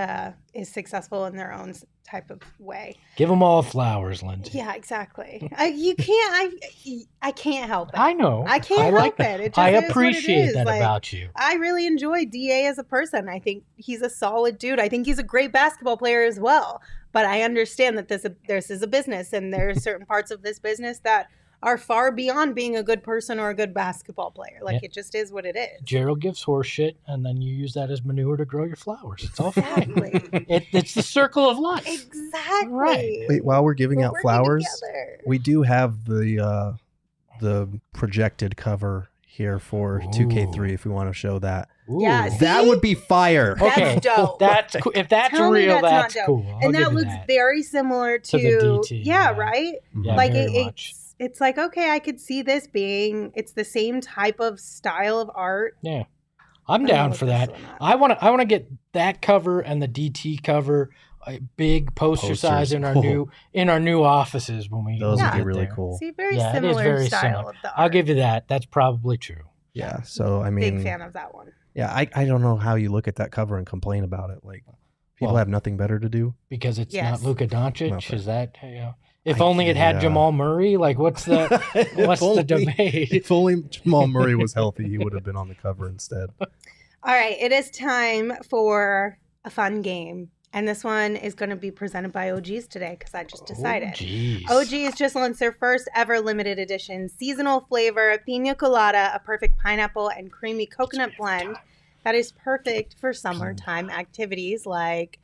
Speaker 1: is successful in their own type of way.
Speaker 2: Give them all flowers, Lindsey.
Speaker 1: Yeah, exactly. I can't help it.
Speaker 2: I know.
Speaker 1: I can't help it. It just
Speaker 2: I
Speaker 1: is what it
Speaker 2: appreciate
Speaker 1: is.
Speaker 2: that
Speaker 1: Like,
Speaker 2: about you.
Speaker 1: I really enjoy DA as a person. I think he's a solid dude. I think he's a great basketball player as well. But I understand that this is a business, and there are certain parts of this business that are far beyond being a good person or a good basketball player. Like, it just is what it is.
Speaker 2: Gerald gives horse shit, and then you use that as manure to grow your flowers. It's all fine.
Speaker 1: Exactly.
Speaker 2: It's the circle of life.
Speaker 1: Exactly.
Speaker 2: Right.
Speaker 3: Wait, while we're giving out flowers,
Speaker 1: together.
Speaker 3: we do have the projected cover here for 2K3 if we want to show that.
Speaker 2: Ooh.
Speaker 1: Yeah,
Speaker 3: That would be fire.
Speaker 1: That's dope.
Speaker 2: If that's
Speaker 1: Tell me
Speaker 2: real,
Speaker 1: that's
Speaker 2: that's
Speaker 1: not dope.
Speaker 2: cool. I'll
Speaker 1: And
Speaker 2: give
Speaker 1: that
Speaker 2: you
Speaker 1: looks
Speaker 2: that.
Speaker 1: very similar to
Speaker 2: the DT,
Speaker 1: yeah,
Speaker 2: yeah.
Speaker 1: right?
Speaker 2: Yeah,
Speaker 1: Like
Speaker 2: very much.
Speaker 1: it's like, okay, I could see this being, it's the same type of style of art.
Speaker 2: Yeah, I'm down for that. I want to get that cover and the DT cover, big poster size in our new offices when we.
Speaker 3: Those would be
Speaker 2: get
Speaker 3: really
Speaker 2: there.
Speaker 3: cool.
Speaker 1: See, very
Speaker 2: Yeah, it is
Speaker 1: similar
Speaker 2: very
Speaker 1: style
Speaker 2: similar.
Speaker 1: of the art.
Speaker 2: I'll give you that. That's probably true.
Speaker 3: Yeah. So I mean,
Speaker 1: Big fan of that one.
Speaker 3: yeah, I don't know how you look at that cover and complain about it. Like, People
Speaker 2: Well,
Speaker 3: have nothing better to do.
Speaker 2: because it's
Speaker 1: Yes.
Speaker 2: not Luka Doncic.
Speaker 3: Okay.
Speaker 2: Is that if only it had
Speaker 3: yeah.
Speaker 2: Jamal Murray? Like, what's the
Speaker 3: If only-
Speaker 2: debate?
Speaker 3: If only Jamal Murray was healthy, he would have been on the cover instead.
Speaker 1: All right, it is time for a fun game. And this one is going to be presented by OGs today because I just decided.
Speaker 2: Jeez.
Speaker 1: OGs just launched their first ever limited edition seasonal flavor pina colada, a perfect pineapple and creamy coconut blend that is perfect for summertime activities like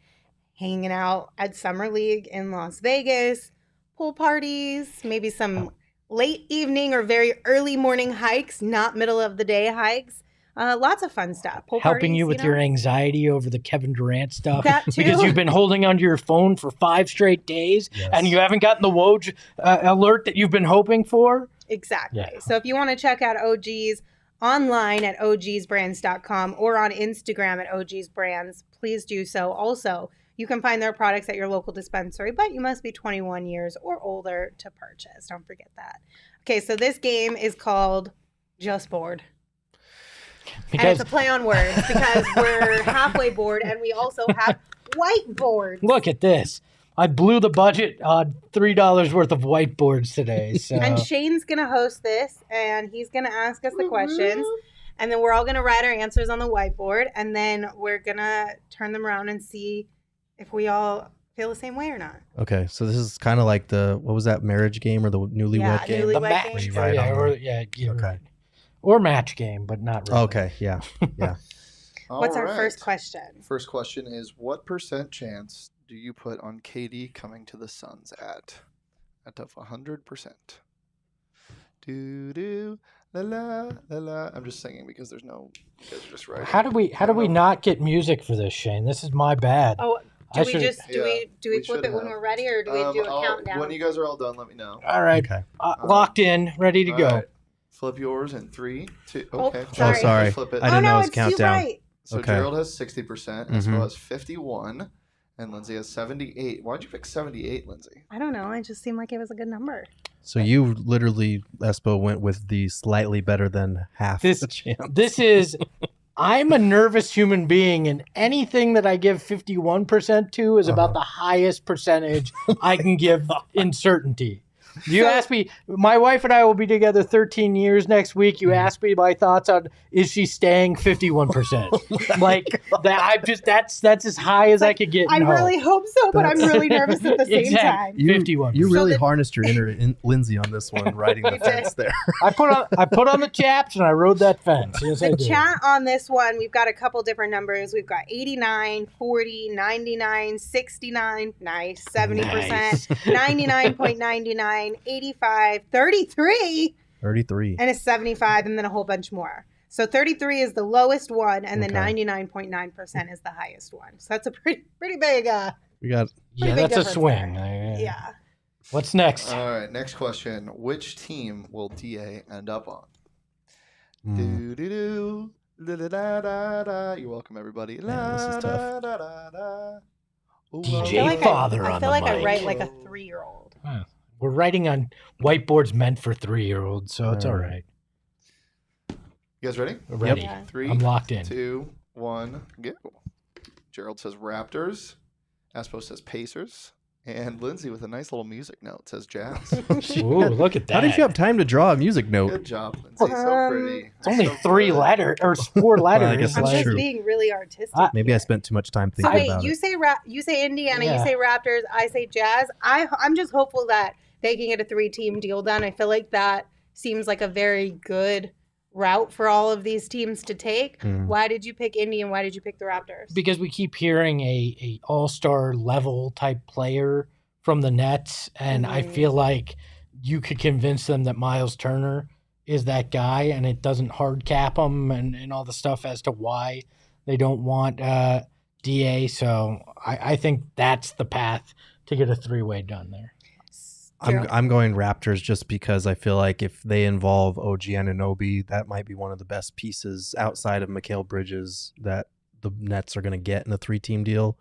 Speaker 1: hanging out at Summer League in Las Vegas, pool parties, maybe some late evening or very early morning hikes, not middle of the day hikes. Lots of fun stuff. Pool
Speaker 2: Helping
Speaker 1: parties,
Speaker 2: you with your anxiety over the Kevin Durant stuff.
Speaker 1: That too.
Speaker 2: Because you've been holding onto your phone for 5 straight days
Speaker 3: Yes.
Speaker 2: and you haven't gotten the Woj alert that you've been hoping for.
Speaker 1: Exactly.
Speaker 2: Yeah.
Speaker 1: So if you want to check out OGs online at ogsbrands.com or on Instagram at ogsbrands, please do so. Also, you can find their products at your local dispensary, but you must be 21 years or older to purchase. Don't forget that. Okay, so this game is called Just Bored. And
Speaker 2: Because
Speaker 1: it's a play on words because we're halfway bored and we also have whiteboards.
Speaker 2: look at this. I blew the budget on $3 worth of whiteboards today. So
Speaker 1: And Shane's going to host this, and he's going to ask us the questions, and then we're all going to write our answers on the whiteboard, and then we're going to turn them around and see if we all feel the same way or not.
Speaker 3: Okay, so this is kind of like what was that marriage game or the newlywed
Speaker 1: Yeah,
Speaker 3: game?
Speaker 1: newlywed
Speaker 2: the
Speaker 1: game.
Speaker 2: match.
Speaker 3: Right
Speaker 2: Yeah,
Speaker 3: on.
Speaker 2: or, yeah, you're
Speaker 3: Okay.
Speaker 2: right. Or match game, but not really.
Speaker 3: Okay, yeah, yeah.
Speaker 1: What's our
Speaker 5: All
Speaker 1: first
Speaker 5: right.
Speaker 1: question?
Speaker 5: First question is, what % chance do you put on KD coming to the Suns at? Out of 100%. Do la la la la. I'm just singing because there's no. You guys are just right.
Speaker 2: How do we not get music for this, Shane? This is my bad.
Speaker 1: Oh,
Speaker 2: I
Speaker 1: do we
Speaker 2: should-
Speaker 1: just do
Speaker 5: Yeah,
Speaker 1: we
Speaker 5: we
Speaker 1: flip
Speaker 5: should
Speaker 1: it when
Speaker 5: have.
Speaker 1: we're ready, or do we do a countdown?
Speaker 5: When you guys are all done, let me know.
Speaker 2: All right.
Speaker 3: Okay.
Speaker 2: Locked in, ready to
Speaker 5: All
Speaker 2: go.
Speaker 5: right. Flip yours in 3, 2.
Speaker 1: Oh,
Speaker 5: Okay.
Speaker 1: sorry.
Speaker 3: Oh, sorry.
Speaker 5: Flip it.
Speaker 3: I
Speaker 1: Oh
Speaker 3: didn't know
Speaker 1: no,
Speaker 3: it was
Speaker 1: it's you
Speaker 3: countdown.
Speaker 1: right.
Speaker 5: So
Speaker 3: Okay.
Speaker 5: Gerald has 60%,
Speaker 3: Mhm.
Speaker 5: Espo has 51, and Lindsay has 78. Why'd you pick 78, Lindsay?
Speaker 1: I don't know. It just seemed like it was a good number.
Speaker 3: So you literally, Espo, went with the slightly better than half
Speaker 2: This-
Speaker 3: the chance.
Speaker 2: This is I'm a nervous human being, and anything that I give 51% to is about the highest percentage I can give in certainty. You ask me, my wife and I will be together 13 years next week. You ask me my thoughts on is she staying 51%? Like that, that's as high as I could get.
Speaker 1: I
Speaker 2: in hope.
Speaker 1: really hope so, but I'm really nervous at the same
Speaker 2: Exactly.
Speaker 1: time.
Speaker 3: You-
Speaker 2: 51%.
Speaker 3: You really
Speaker 1: So the-
Speaker 3: harnessed your inner Lindsay on this one, riding the
Speaker 1: You did.
Speaker 3: fence there.
Speaker 2: I put on the chaps and I rode that fence. Yes, I
Speaker 1: The
Speaker 2: did.
Speaker 1: chat on this one, we've got a couple different numbers. We've got 89, 40, 99, 69, nice, 70%, 99.99, 85, 33,
Speaker 3: 33.
Speaker 1: and a 75, and then a whole bunch more. So 33 is the lowest one, and then
Speaker 3: Okay.
Speaker 1: 99.9% is the highest one. So that's a pretty big,
Speaker 3: We got
Speaker 2: Yeah,
Speaker 1: big
Speaker 2: that's a
Speaker 1: difference
Speaker 2: swing.
Speaker 1: yeah.
Speaker 2: What's next?
Speaker 5: All right, next question. Which team will DA end up on?
Speaker 3: mm,
Speaker 5: Do do do. Da, da, da, da, da. You're welcome, everybody.
Speaker 3: Man, this is tough.
Speaker 5: Da, da, da. Ooh,
Speaker 2: DJ
Speaker 1: I feel like
Speaker 2: Father
Speaker 1: I
Speaker 2: on
Speaker 1: feel
Speaker 2: the
Speaker 1: like I
Speaker 2: mic.
Speaker 1: write like a 3-year-old.
Speaker 2: We're writing on whiteboards meant for 3-year-olds, so it's all right.
Speaker 5: You guys ready?
Speaker 2: We're ready.
Speaker 1: Yeah.
Speaker 5: 3,
Speaker 2: I'm locked in.
Speaker 5: 2, 1, go. Gerald says Raptors. Aspo says Pacers. And Lindsay with a nice little music note says Jazz.
Speaker 2: Ooh, look at that.
Speaker 3: how did you have time to draw a music note?
Speaker 5: Good job, Lindsay. So pretty.
Speaker 2: It's only
Speaker 5: So
Speaker 2: 3
Speaker 5: good.
Speaker 2: letters or 4 letters.
Speaker 3: I guess
Speaker 1: I'm
Speaker 3: that's
Speaker 1: just
Speaker 3: true.
Speaker 1: being really artistic.
Speaker 3: Maybe I
Speaker 1: here.
Speaker 3: spent too much time
Speaker 1: So
Speaker 3: thinking
Speaker 1: wait,
Speaker 3: about
Speaker 1: you
Speaker 3: it.
Speaker 1: say you say Indiana,
Speaker 2: Yeah.
Speaker 1: you say Raptors, I say Jazz. I'm just hopeful that they can get a 3-team deal done. I feel like that seems like a very good route for all of these teams to take.
Speaker 3: Mm.
Speaker 1: Why did you pick Indy and why did you pick the Raptors?
Speaker 2: Because we keep hearing a all-star level type player from the Nets, and I
Speaker 1: Mhm.
Speaker 2: feel like you could convince them that Miles Turner is that guy, and it doesn't hard cap them and all the stuff as to why they don't want DA. So I think that's the path to get a 3-way done there.
Speaker 3: I'm going Raptors just because I feel like if they involve OG Anunoby, that might be one of the best pieces outside of Mikal Bridges that the Nets are going to get in a 3-team deal.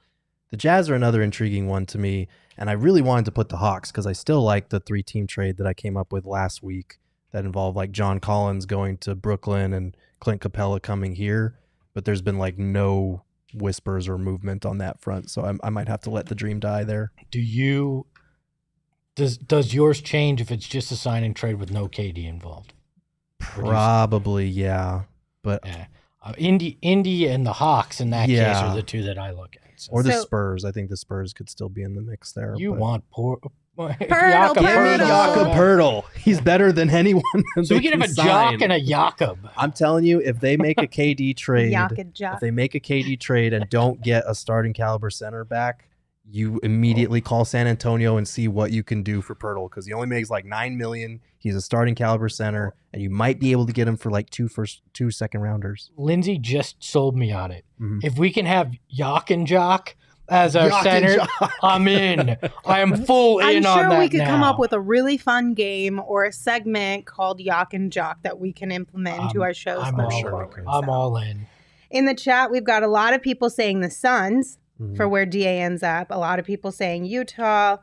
Speaker 3: The Jazz are another intriguing one to me, and I really wanted to put the Hawks because I still like the 3-team trade that I came up with last week that involved like John Collins going to Brooklyn and Clint Capella coming here, but there's been like no whispers or movement on that front. So I might have to let the dream die there.
Speaker 2: Does yours change if it's just a sign and trade with no KD involved?
Speaker 3: Probably, yeah. But
Speaker 2: Yeah. Indy and the Hawks in that case are the two that I look at. So.
Speaker 3: Or the Spurs. I think the Spurs could still be in the mix there.
Speaker 2: You want
Speaker 3: Give me Jakob
Speaker 1: Poeltl.
Speaker 3: Poeltl. He's better than anyone.
Speaker 2: So we can have a Jock and a Jakob.
Speaker 3: I'm telling you, if they make a KD trade,
Speaker 1: Jock.
Speaker 3: if they make a KD trade and don't get a starting caliber center back, you immediately call San Antonio and see what you can do for Poeltl, because he only makes like $9 million. He's a starting caliber center, and you might be able to get him for like two second rounders.
Speaker 2: Lindsey just sold me on it.
Speaker 3: Mm-hmm.
Speaker 2: If we can have Jock and Jock as our center, I'm in. I am full in on that.
Speaker 1: I'm sure we could
Speaker 2: now.
Speaker 1: come up with a really fun game or a segment called Yak and Jock that we can implement into our shows.
Speaker 2: I'm all in.
Speaker 1: In the chat, we've got a lot of people saying the Suns for where DA ends up. A lot of people saying Utah,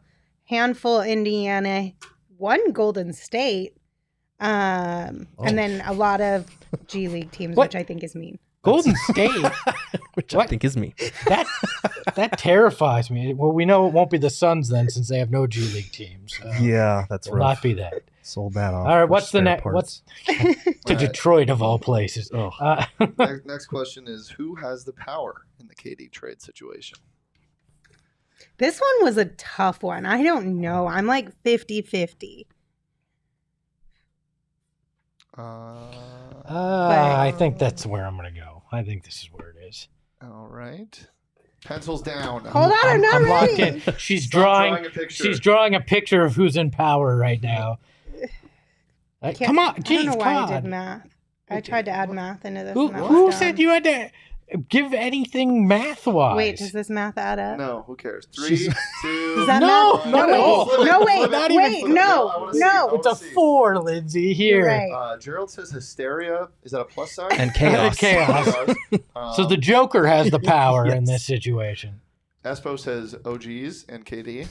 Speaker 1: handful Indiana, one Golden State, and then a lot of G League teams, which I think is mean.
Speaker 2: Golden State,
Speaker 3: which I think is me.
Speaker 2: That terrifies me. Well, we know it won't be the Suns then, since they have no G League teams.
Speaker 3: Yeah, that's
Speaker 2: will
Speaker 3: rough.
Speaker 2: not be that.
Speaker 3: Sold that off.
Speaker 2: All right, what's the next?
Speaker 3: What's
Speaker 2: to Detroit of all places?
Speaker 5: Next question is, who has the power in the KD trade situation?
Speaker 1: This one was a tough one. I don't know. I'm like 50-50.
Speaker 2: I think that's where I'm going to go. I think this is where it is.
Speaker 5: All right. Pencils down.
Speaker 1: Hold on, I'm not ready.
Speaker 2: Locked in. She's drawing a picture of who's in power right now. Come on, geez,
Speaker 1: I don't know why
Speaker 2: God.
Speaker 1: I did math. I tried to add math into this.
Speaker 2: Who said you had to give anything math-wise?
Speaker 1: Wait, does this math add up?
Speaker 5: No, who cares? 3, 2.
Speaker 1: Does that math? No.
Speaker 2: It's a 4, Lindsay. Here.
Speaker 1: Right.
Speaker 5: Gerald says hysteria. Is that a plus sign?
Speaker 3: And chaos.
Speaker 2: So the Joker has the power in this situation.
Speaker 5: Espo says OGs and KD.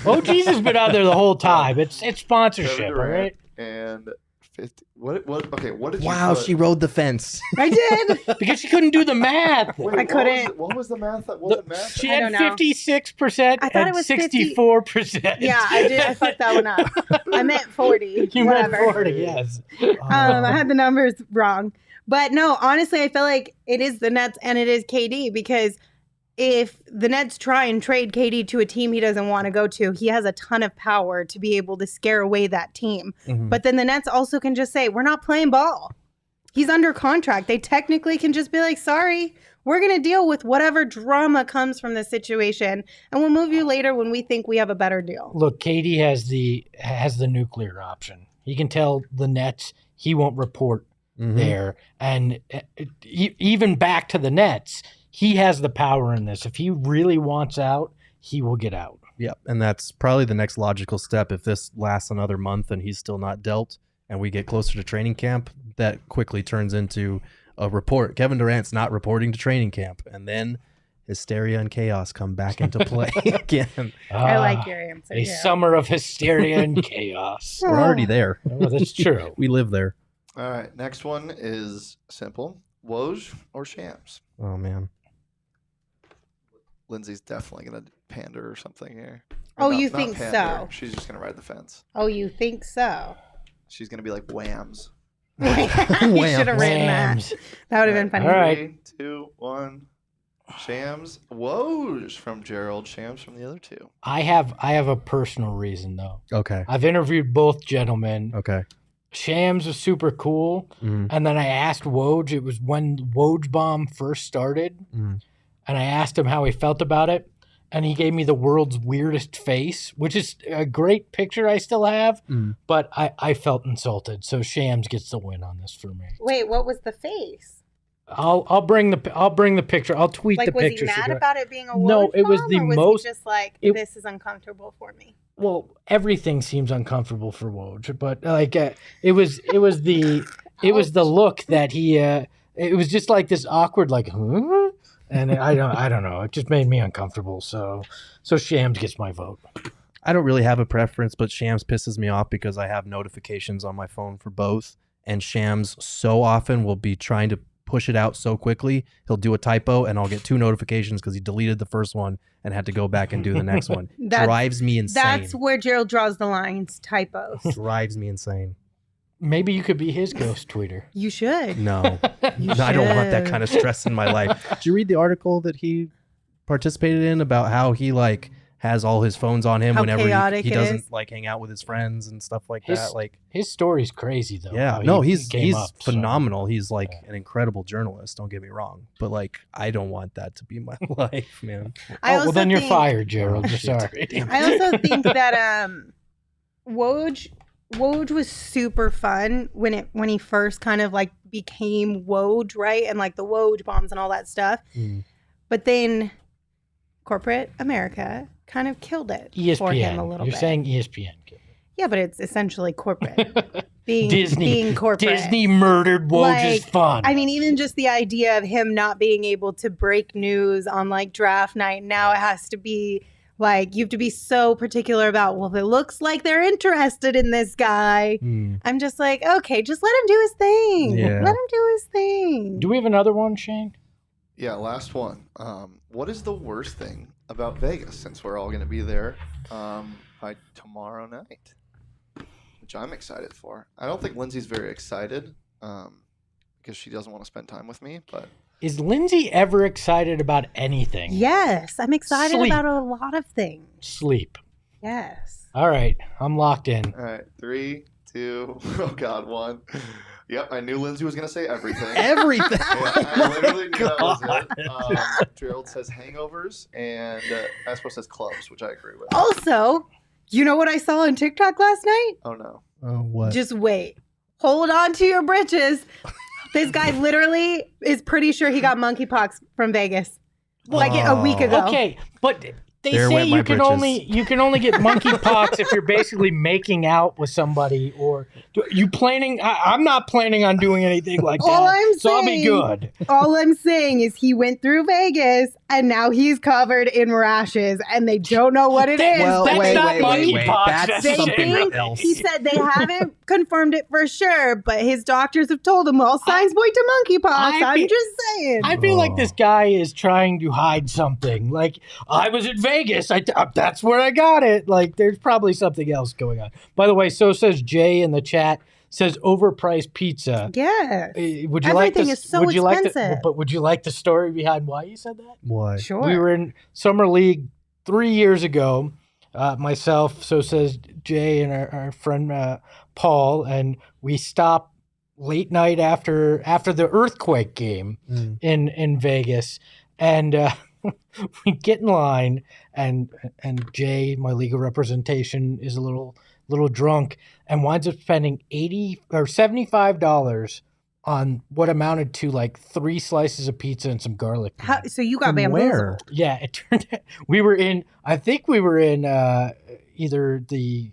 Speaker 2: OGs has been out there the whole time. It's sponsorship, all right?
Speaker 5: And 50. What? Okay, what did you
Speaker 3: Wow,
Speaker 5: put?
Speaker 3: she rode the fence.
Speaker 1: I did.
Speaker 2: Because she couldn't do the math.
Speaker 5: Wait,
Speaker 1: I couldn't.
Speaker 5: What was the math? That wasn't math?
Speaker 2: She
Speaker 1: I
Speaker 2: had
Speaker 1: don't know.
Speaker 2: 56%
Speaker 1: I thought
Speaker 2: and
Speaker 1: it was
Speaker 2: 64%.
Speaker 1: Yeah, I did. I fucked that one up. I meant 40.
Speaker 2: You
Speaker 1: whatever.
Speaker 2: meant 40, yes.
Speaker 1: I had the numbers wrong. But no, honestly, I feel like it is the Nets and it is KD, because if the Nets try and trade KD to a team he doesn't want to go to, he has a ton of power to be able to scare away that team.
Speaker 3: Mm-hmm.
Speaker 1: But then the Nets also can just say, we're not playing ball. He's under contract. They technically can just be like, sorry, we're going to deal with whatever drama comes from this situation, and we'll move you later when we think we have a better deal.
Speaker 2: Look, KD has the nuclear option. He can tell the Nets he won't report there. And even back to the Nets, he has the power in this. If he really wants out, he will get out.
Speaker 3: Yeah, and that's probably the next logical step. If this lasts another month and he's still not dealt, and we get closer to training camp, that quickly turns into a report. Kevin Durant's not reporting to training camp, and then hysteria and chaos come back into play again.
Speaker 1: I like your answer.
Speaker 2: A summer of hysteria and chaos.
Speaker 3: We're already there.
Speaker 2: Oh, that's true.
Speaker 3: We live there.
Speaker 5: All right, next one is simple. Woj or Shams?
Speaker 3: Oh, man.
Speaker 5: Lindsay's definitely going to pander or something here.
Speaker 1: Oh, you think so?
Speaker 5: She's just going to ride the fence.
Speaker 1: Oh, you think so?
Speaker 5: She's going to be like whams.
Speaker 1: You should have written that.
Speaker 2: Whams.
Speaker 1: That would have been funny.
Speaker 2: All right.
Speaker 5: 3, 2, 1. Shams. Woj from Gerald. Shams from the other two.
Speaker 2: I have a personal reason, though.
Speaker 3: Okay.
Speaker 2: I've interviewed both gentlemen.
Speaker 3: Okay.
Speaker 2: Shams was super cool. And then I asked Woj, it was when Woj Bomb first started. And I asked him how he felt about it. And he gave me the world's weirdest face, which is a great picture I still have. But I felt insulted. So Shams gets the win on this for me.
Speaker 1: Wait, what was the face?
Speaker 2: I'll bring the picture. I'll tweet the
Speaker 1: Was
Speaker 2: picture.
Speaker 1: he mad about it being a
Speaker 2: No,
Speaker 1: Woj
Speaker 2: it was
Speaker 1: bomb,
Speaker 2: the
Speaker 1: or was
Speaker 2: most.
Speaker 1: he just like, this is uncomfortable for me?
Speaker 2: Well, everything seems uncomfortable for Woj, but like it was the look that he. It was just like this awkward, like, huh? And I don't know. It just made me uncomfortable. So Shams gets my vote.
Speaker 3: I don't really have a preference, but Shams pisses me off because I have notifications on my phone for both, and Shams so often will be trying to push it out so quickly, he'll do a typo and I'll get 2 notifications because he deleted the first one and had to go back and do the next one. Drives me insane.
Speaker 1: That's where Gerald draws the lines, typos.
Speaker 3: Drives me insane.
Speaker 2: Maybe you could be his ghost tweeter.
Speaker 1: You should.
Speaker 3: No, I don't want that kind of stress in my life. Did you read the article that he participated in about how he like has all his phones on him
Speaker 1: How
Speaker 3: whenever
Speaker 1: chaotic
Speaker 3: he
Speaker 1: it
Speaker 3: doesn't
Speaker 1: is.
Speaker 3: like hang out with his friends and stuff like that? Like,
Speaker 2: His story's crazy though.
Speaker 3: yeah,
Speaker 2: how
Speaker 3: no,
Speaker 2: he
Speaker 3: he's
Speaker 2: came up, so-
Speaker 3: phenomenal. He's like an incredible journalist. Don't get me wrong, but like I don't want that to be my life, man.
Speaker 1: I
Speaker 2: well, then you're
Speaker 1: think-
Speaker 2: fired, Gerald.
Speaker 3: Oh,
Speaker 2: You're
Speaker 3: shit.
Speaker 2: sorry.
Speaker 1: I also think that Woj was super fun when he first kind of like became Woj, right? And like the Woj bombs and all that stuff.
Speaker 3: Mm.
Speaker 1: But then corporate America kind of killed it for him a
Speaker 2: ESPN.
Speaker 1: little
Speaker 2: You're
Speaker 1: bit.
Speaker 2: saying ESPN.
Speaker 1: Yeah, but it's essentially corporate. being
Speaker 2: Disney.
Speaker 1: corporate.
Speaker 2: Disney murdered Woj's
Speaker 1: Like,
Speaker 2: fun.
Speaker 1: I mean, even just the idea of him not being able to break news on like draft night. Now it has to be like, you have to be so particular about, well, if it looks like they're interested in this guy.
Speaker 3: Mm.
Speaker 1: I'm just like, okay, just let him do his thing.
Speaker 3: Yeah.
Speaker 1: Let him do his thing.
Speaker 2: Do we have another one, Shane?
Speaker 5: Yeah, last one. What is the worst thing about Vegas, since we're all going to be there by tomorrow night, which I'm excited for? I don't think Lindsay's very excited because she doesn't want to spend time with me, but
Speaker 2: Is Lindsay ever excited about anything?
Speaker 1: Yes, I'm excited
Speaker 2: Sleep.
Speaker 1: about a lot of things.
Speaker 2: Sleep.
Speaker 1: Yes.
Speaker 2: All right, I'm locked in.
Speaker 5: all right, 3, 2, oh God, 1. Yep, I knew Lindsay was going to say everything.
Speaker 3: Everything.
Speaker 5: Yeah, I literally knew that was it. Gerald says hangovers, and Espo says clubs, which I agree with.
Speaker 1: Also, you know what I saw on TikTok last night?
Speaker 5: Oh, no.
Speaker 3: Oh, what?
Speaker 1: Just wait. Hold on to your britches. This guy literally is pretty sure he got monkeypox from Vegas. Like a week ago.
Speaker 2: Okay, but they
Speaker 3: There
Speaker 2: say
Speaker 3: went my
Speaker 2: you can
Speaker 3: britches.
Speaker 2: only get monkeypox if you're basically making out with somebody, or you planning. I'm not planning on doing anything like that.
Speaker 1: All I'm
Speaker 2: so I'll be
Speaker 1: saying-
Speaker 2: good.
Speaker 1: All I'm saying is he went through Vegas and now he's covered in rashes and they don't know what it is.
Speaker 3: Well,
Speaker 2: That's
Speaker 3: wait,
Speaker 2: not
Speaker 3: wait, wait, wait.
Speaker 2: monkeypox.
Speaker 3: That's
Speaker 1: They
Speaker 3: something
Speaker 1: think-
Speaker 3: else.
Speaker 1: He said they haven't confirmed it for sure, but his doctors have told him all signs point to monkeypox.
Speaker 2: I
Speaker 1: I'm
Speaker 2: feel-
Speaker 1: just saying.
Speaker 2: I feel like this guy is trying to hide something. Like, I was in Vegas. That's where I got it. Like, there's probably something else going on. By the way, so says Jay in the chat. Says overpriced pizza.
Speaker 1: Yes.
Speaker 2: Would you like
Speaker 1: Everything
Speaker 2: this?
Speaker 1: is so
Speaker 2: would you like
Speaker 1: expensive.
Speaker 2: but would you like the story behind why you said that?
Speaker 3: What?
Speaker 1: Sure.
Speaker 2: We were in summer league 3 years ago. Myself, so says Jay, and our friend Paul, and we stopped late night after the earthquake game in Vegas, and we get in line, and Jay, my legal representation, is a little drunk and winds up spending $80 or $75 on what amounted to like 3 slices of pizza and some garlic.
Speaker 1: So you got
Speaker 3: From
Speaker 1: bamboozled.
Speaker 3: where?
Speaker 2: Yeah, it turned out I think we were in either the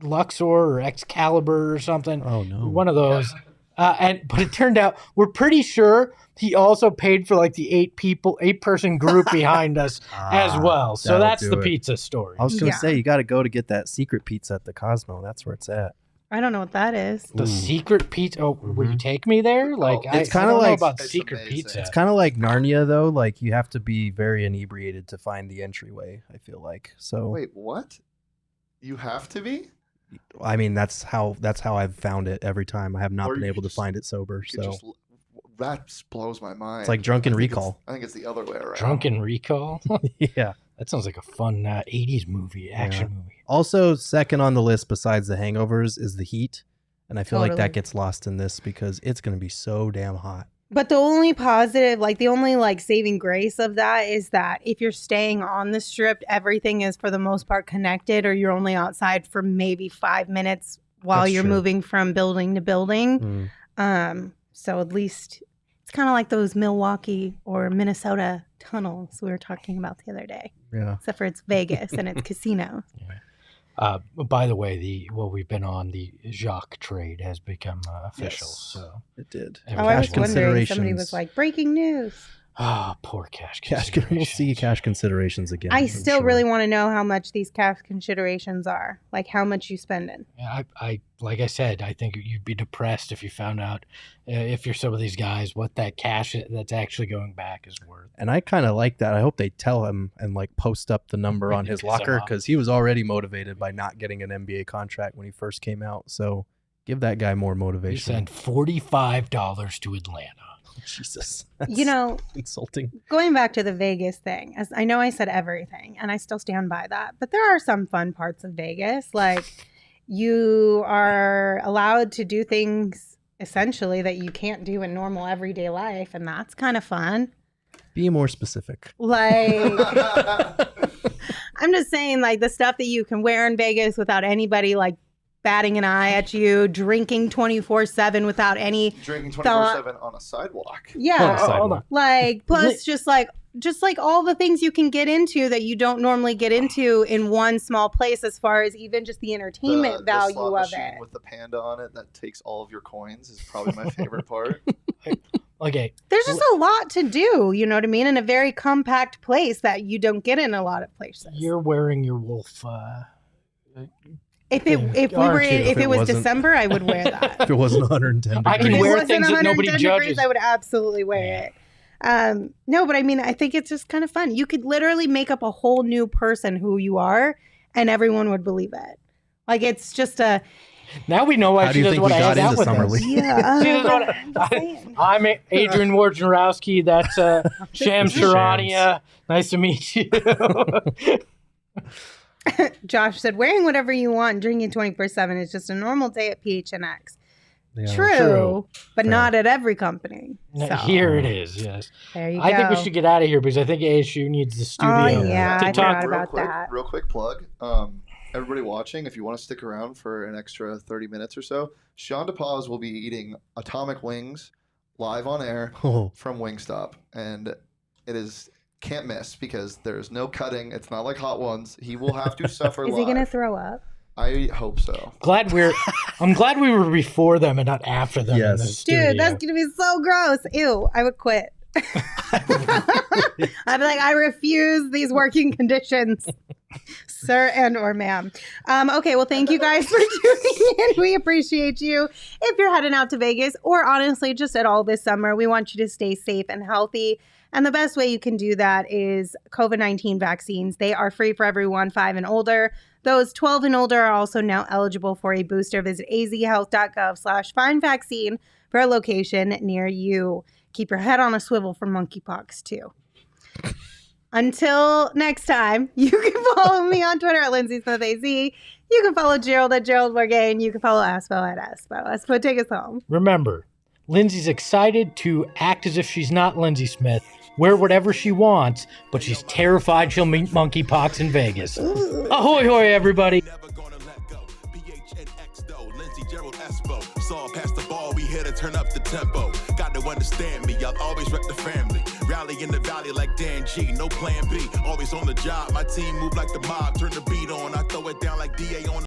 Speaker 2: Luxor or Excalibur or something.
Speaker 3: Oh no.
Speaker 2: One of those. But it turned out we're pretty sure he also paid for like the 8-person group behind us as well. So
Speaker 3: that'll
Speaker 2: that's
Speaker 3: do
Speaker 2: the
Speaker 3: it.
Speaker 2: pizza story.
Speaker 3: I was gonna
Speaker 1: Yeah.
Speaker 3: say you got to go to get that secret pizza at the Cosmo. That's where it's at.
Speaker 1: I don't know what that is.
Speaker 2: The
Speaker 3: Ooh.
Speaker 2: secret pizza. Oh, will you take me there? Like,
Speaker 3: It's
Speaker 2: I
Speaker 3: kinda
Speaker 2: don't know
Speaker 3: like-
Speaker 2: about
Speaker 5: It's
Speaker 2: secret
Speaker 5: amazing.
Speaker 2: pizza.
Speaker 3: It's kind of like Narnia though. Like you have to be very inebriated to find the entryway. I feel like so.
Speaker 5: Wait, what? You have to be?
Speaker 3: I mean, that's how I've found it every time. I have not
Speaker 5: Or
Speaker 3: been
Speaker 5: you
Speaker 3: able to
Speaker 5: just-
Speaker 3: find it sober.
Speaker 5: You could
Speaker 3: So
Speaker 5: just that just blows my mind.
Speaker 3: it's like Drunken
Speaker 5: I think
Speaker 3: Recall.
Speaker 5: I think it's the other way around.
Speaker 2: Drunken Recall.
Speaker 3: Yeah.
Speaker 2: That sounds like a fun 80s movie, action movie.
Speaker 3: Also, second on the list besides the Hangovers is the Heat, and I feel like
Speaker 1: Totally.
Speaker 3: that gets lost in this because it's going to be so damn hot.
Speaker 1: But the only positive, like the only like saving grace of that is that if you're staying on the strip, everything is for the most part connected, or you're only outside for maybe 5 minutes while
Speaker 3: That's
Speaker 1: you're
Speaker 3: true.
Speaker 1: moving from building to building. So at least it's kind of like those Milwaukee or Minnesota tunnels we were talking about the other day,
Speaker 3: Yeah.
Speaker 1: except for it's Vegas and it's casino.
Speaker 2: By the way, we've been on the Jacques trade has become official.
Speaker 3: Yes.
Speaker 2: So
Speaker 3: It did.
Speaker 2: And
Speaker 1: Oh, I
Speaker 2: cash
Speaker 1: was wondering. Somebody
Speaker 3: considerations.
Speaker 1: was like, breaking news.
Speaker 2: Poor cash.
Speaker 3: We'll see cash considerations again.
Speaker 1: I
Speaker 3: I'm
Speaker 1: still
Speaker 3: sure.
Speaker 1: really want to know how much these cash considerations are. Like how much you spending.
Speaker 2: Yeah, I like I said, I think you'd be depressed if you found out if you're some of these guys what that cash that's actually going back is worth.
Speaker 3: And I kind of like that. I hope they tell him and like post up the number on his locker because he was already motivated by not getting an NBA contract when he first came out. So give that guy more
Speaker 2: We
Speaker 3: motivation.
Speaker 2: sent $45 to Atlanta.
Speaker 3: Jesus,
Speaker 1: You know,
Speaker 3: insulting.
Speaker 1: going back to the Vegas thing, as I know I said everything, and I still stand by that, but there are some fun parts of Vegas. Like you are allowed to do things essentially that you can't do in normal everyday life, and that's kind of fun.
Speaker 3: Be more specific.
Speaker 1: Like I'm just saying, like the stuff that you can wear in Vegas without anybody like batting an eye at you, drinking 24/7 without any
Speaker 5: Drinking 24/7 on a sidewalk.
Speaker 1: yeah.
Speaker 2: Hold on.
Speaker 1: Like plus just like all the things you can get into that you don't normally get into in one small place, as far as even just the entertainment
Speaker 5: The
Speaker 1: value
Speaker 5: slot
Speaker 1: of
Speaker 5: machine
Speaker 1: it.
Speaker 5: with the panda on it that takes all of your coins is probably my favorite part.
Speaker 2: Okay.
Speaker 1: There's just a lot to do, you know what I mean, in a very compact place that you don't get in a lot of places.
Speaker 2: You're wearing your wolf
Speaker 1: If it was
Speaker 3: wasn't-
Speaker 1: December, I would wear that.
Speaker 3: If it wasn't 110
Speaker 2: I can
Speaker 1: If
Speaker 3: degrees.
Speaker 1: it
Speaker 2: wear
Speaker 1: wasn't
Speaker 2: things that nobody
Speaker 1: 110
Speaker 2: judges.
Speaker 1: degrees, I would absolutely wear it. No, but I mean, I think it's just kind of fun. You could literally make up a whole new person who you are, and everyone would believe it. Like it's just a
Speaker 2: Now we know why
Speaker 3: How do
Speaker 2: she
Speaker 3: you
Speaker 2: doesn't
Speaker 3: think
Speaker 2: want
Speaker 3: we
Speaker 2: to hang
Speaker 3: got
Speaker 2: out
Speaker 3: into
Speaker 2: with
Speaker 3: Summer
Speaker 2: us.
Speaker 3: League?
Speaker 1: yeah.
Speaker 2: See, that's what I'm Adrian Wojnarowski. That's Sham Sharania. Nice to meet you.
Speaker 1: Josh said, wearing whatever you want, drinking 24/7 is just a normal day at PHNX.
Speaker 3: Yeah.
Speaker 1: True, but
Speaker 3: Fair.
Speaker 1: not at every company. So,
Speaker 2: Here it is. Yes,
Speaker 1: there you go.
Speaker 2: I think we should get out of here because I think ASU needs the studio
Speaker 1: yeah,
Speaker 2: to
Speaker 1: I
Speaker 2: talk.
Speaker 1: forgot about that.
Speaker 5: Real quick plug. Everybody watching, if you want to stick around for an extra 30 minutes or so, Sean DePaz will be eating atomic wings live on air
Speaker 3: Oh,
Speaker 5: from Wingstop, and it is can't miss because there's no cutting. It's not like Hot Ones. He will have to suffer.
Speaker 1: Is
Speaker 5: live.
Speaker 1: he gonna throw up?
Speaker 5: I hope so.
Speaker 2: I'm glad we were before them and not after them.
Speaker 3: Yes.
Speaker 2: In the studio.
Speaker 1: Dude, that's gonna be so gross. Ew, I would quit. I'd be like, I refuse these working conditions, sir and or ma'am. Okay, well, thank you guys for tuning in. We appreciate you. If you're heading out to Vegas, or honestly, just at all this summer, we want you to stay safe and healthy. And the best way you can do that is COVID-19 vaccines. They are free for everyone 5 and older. Those 12 and older are also now eligible for a booster. Visit azhealth.gov/findvaccine for a location near you. Keep your head on a swivel for monkeypox, too. Until next time, you can follow me on Twitter at Lindsey Smith AZ. You can follow Gerald at Gerald Morgan. You can follow Aspo at Aspo. Aspo, take us home.
Speaker 2: Remember, Lindsay's excited to act as if she's not Lindsey Smith, wear whatever she wants, but she's terrified she'll meet monkeypox in Vegas. Ahoy, hoy, everybody.
Speaker 6: Never gonna let go. PHNX though, Lindsey Gerald Espo. Saw past the ball, we here to turn up the tempo. Got to understand me, I'll always rep the family. Rally in the valley like Dan G, no plan B. Always on the job, my team move like the mob, turn the beat on.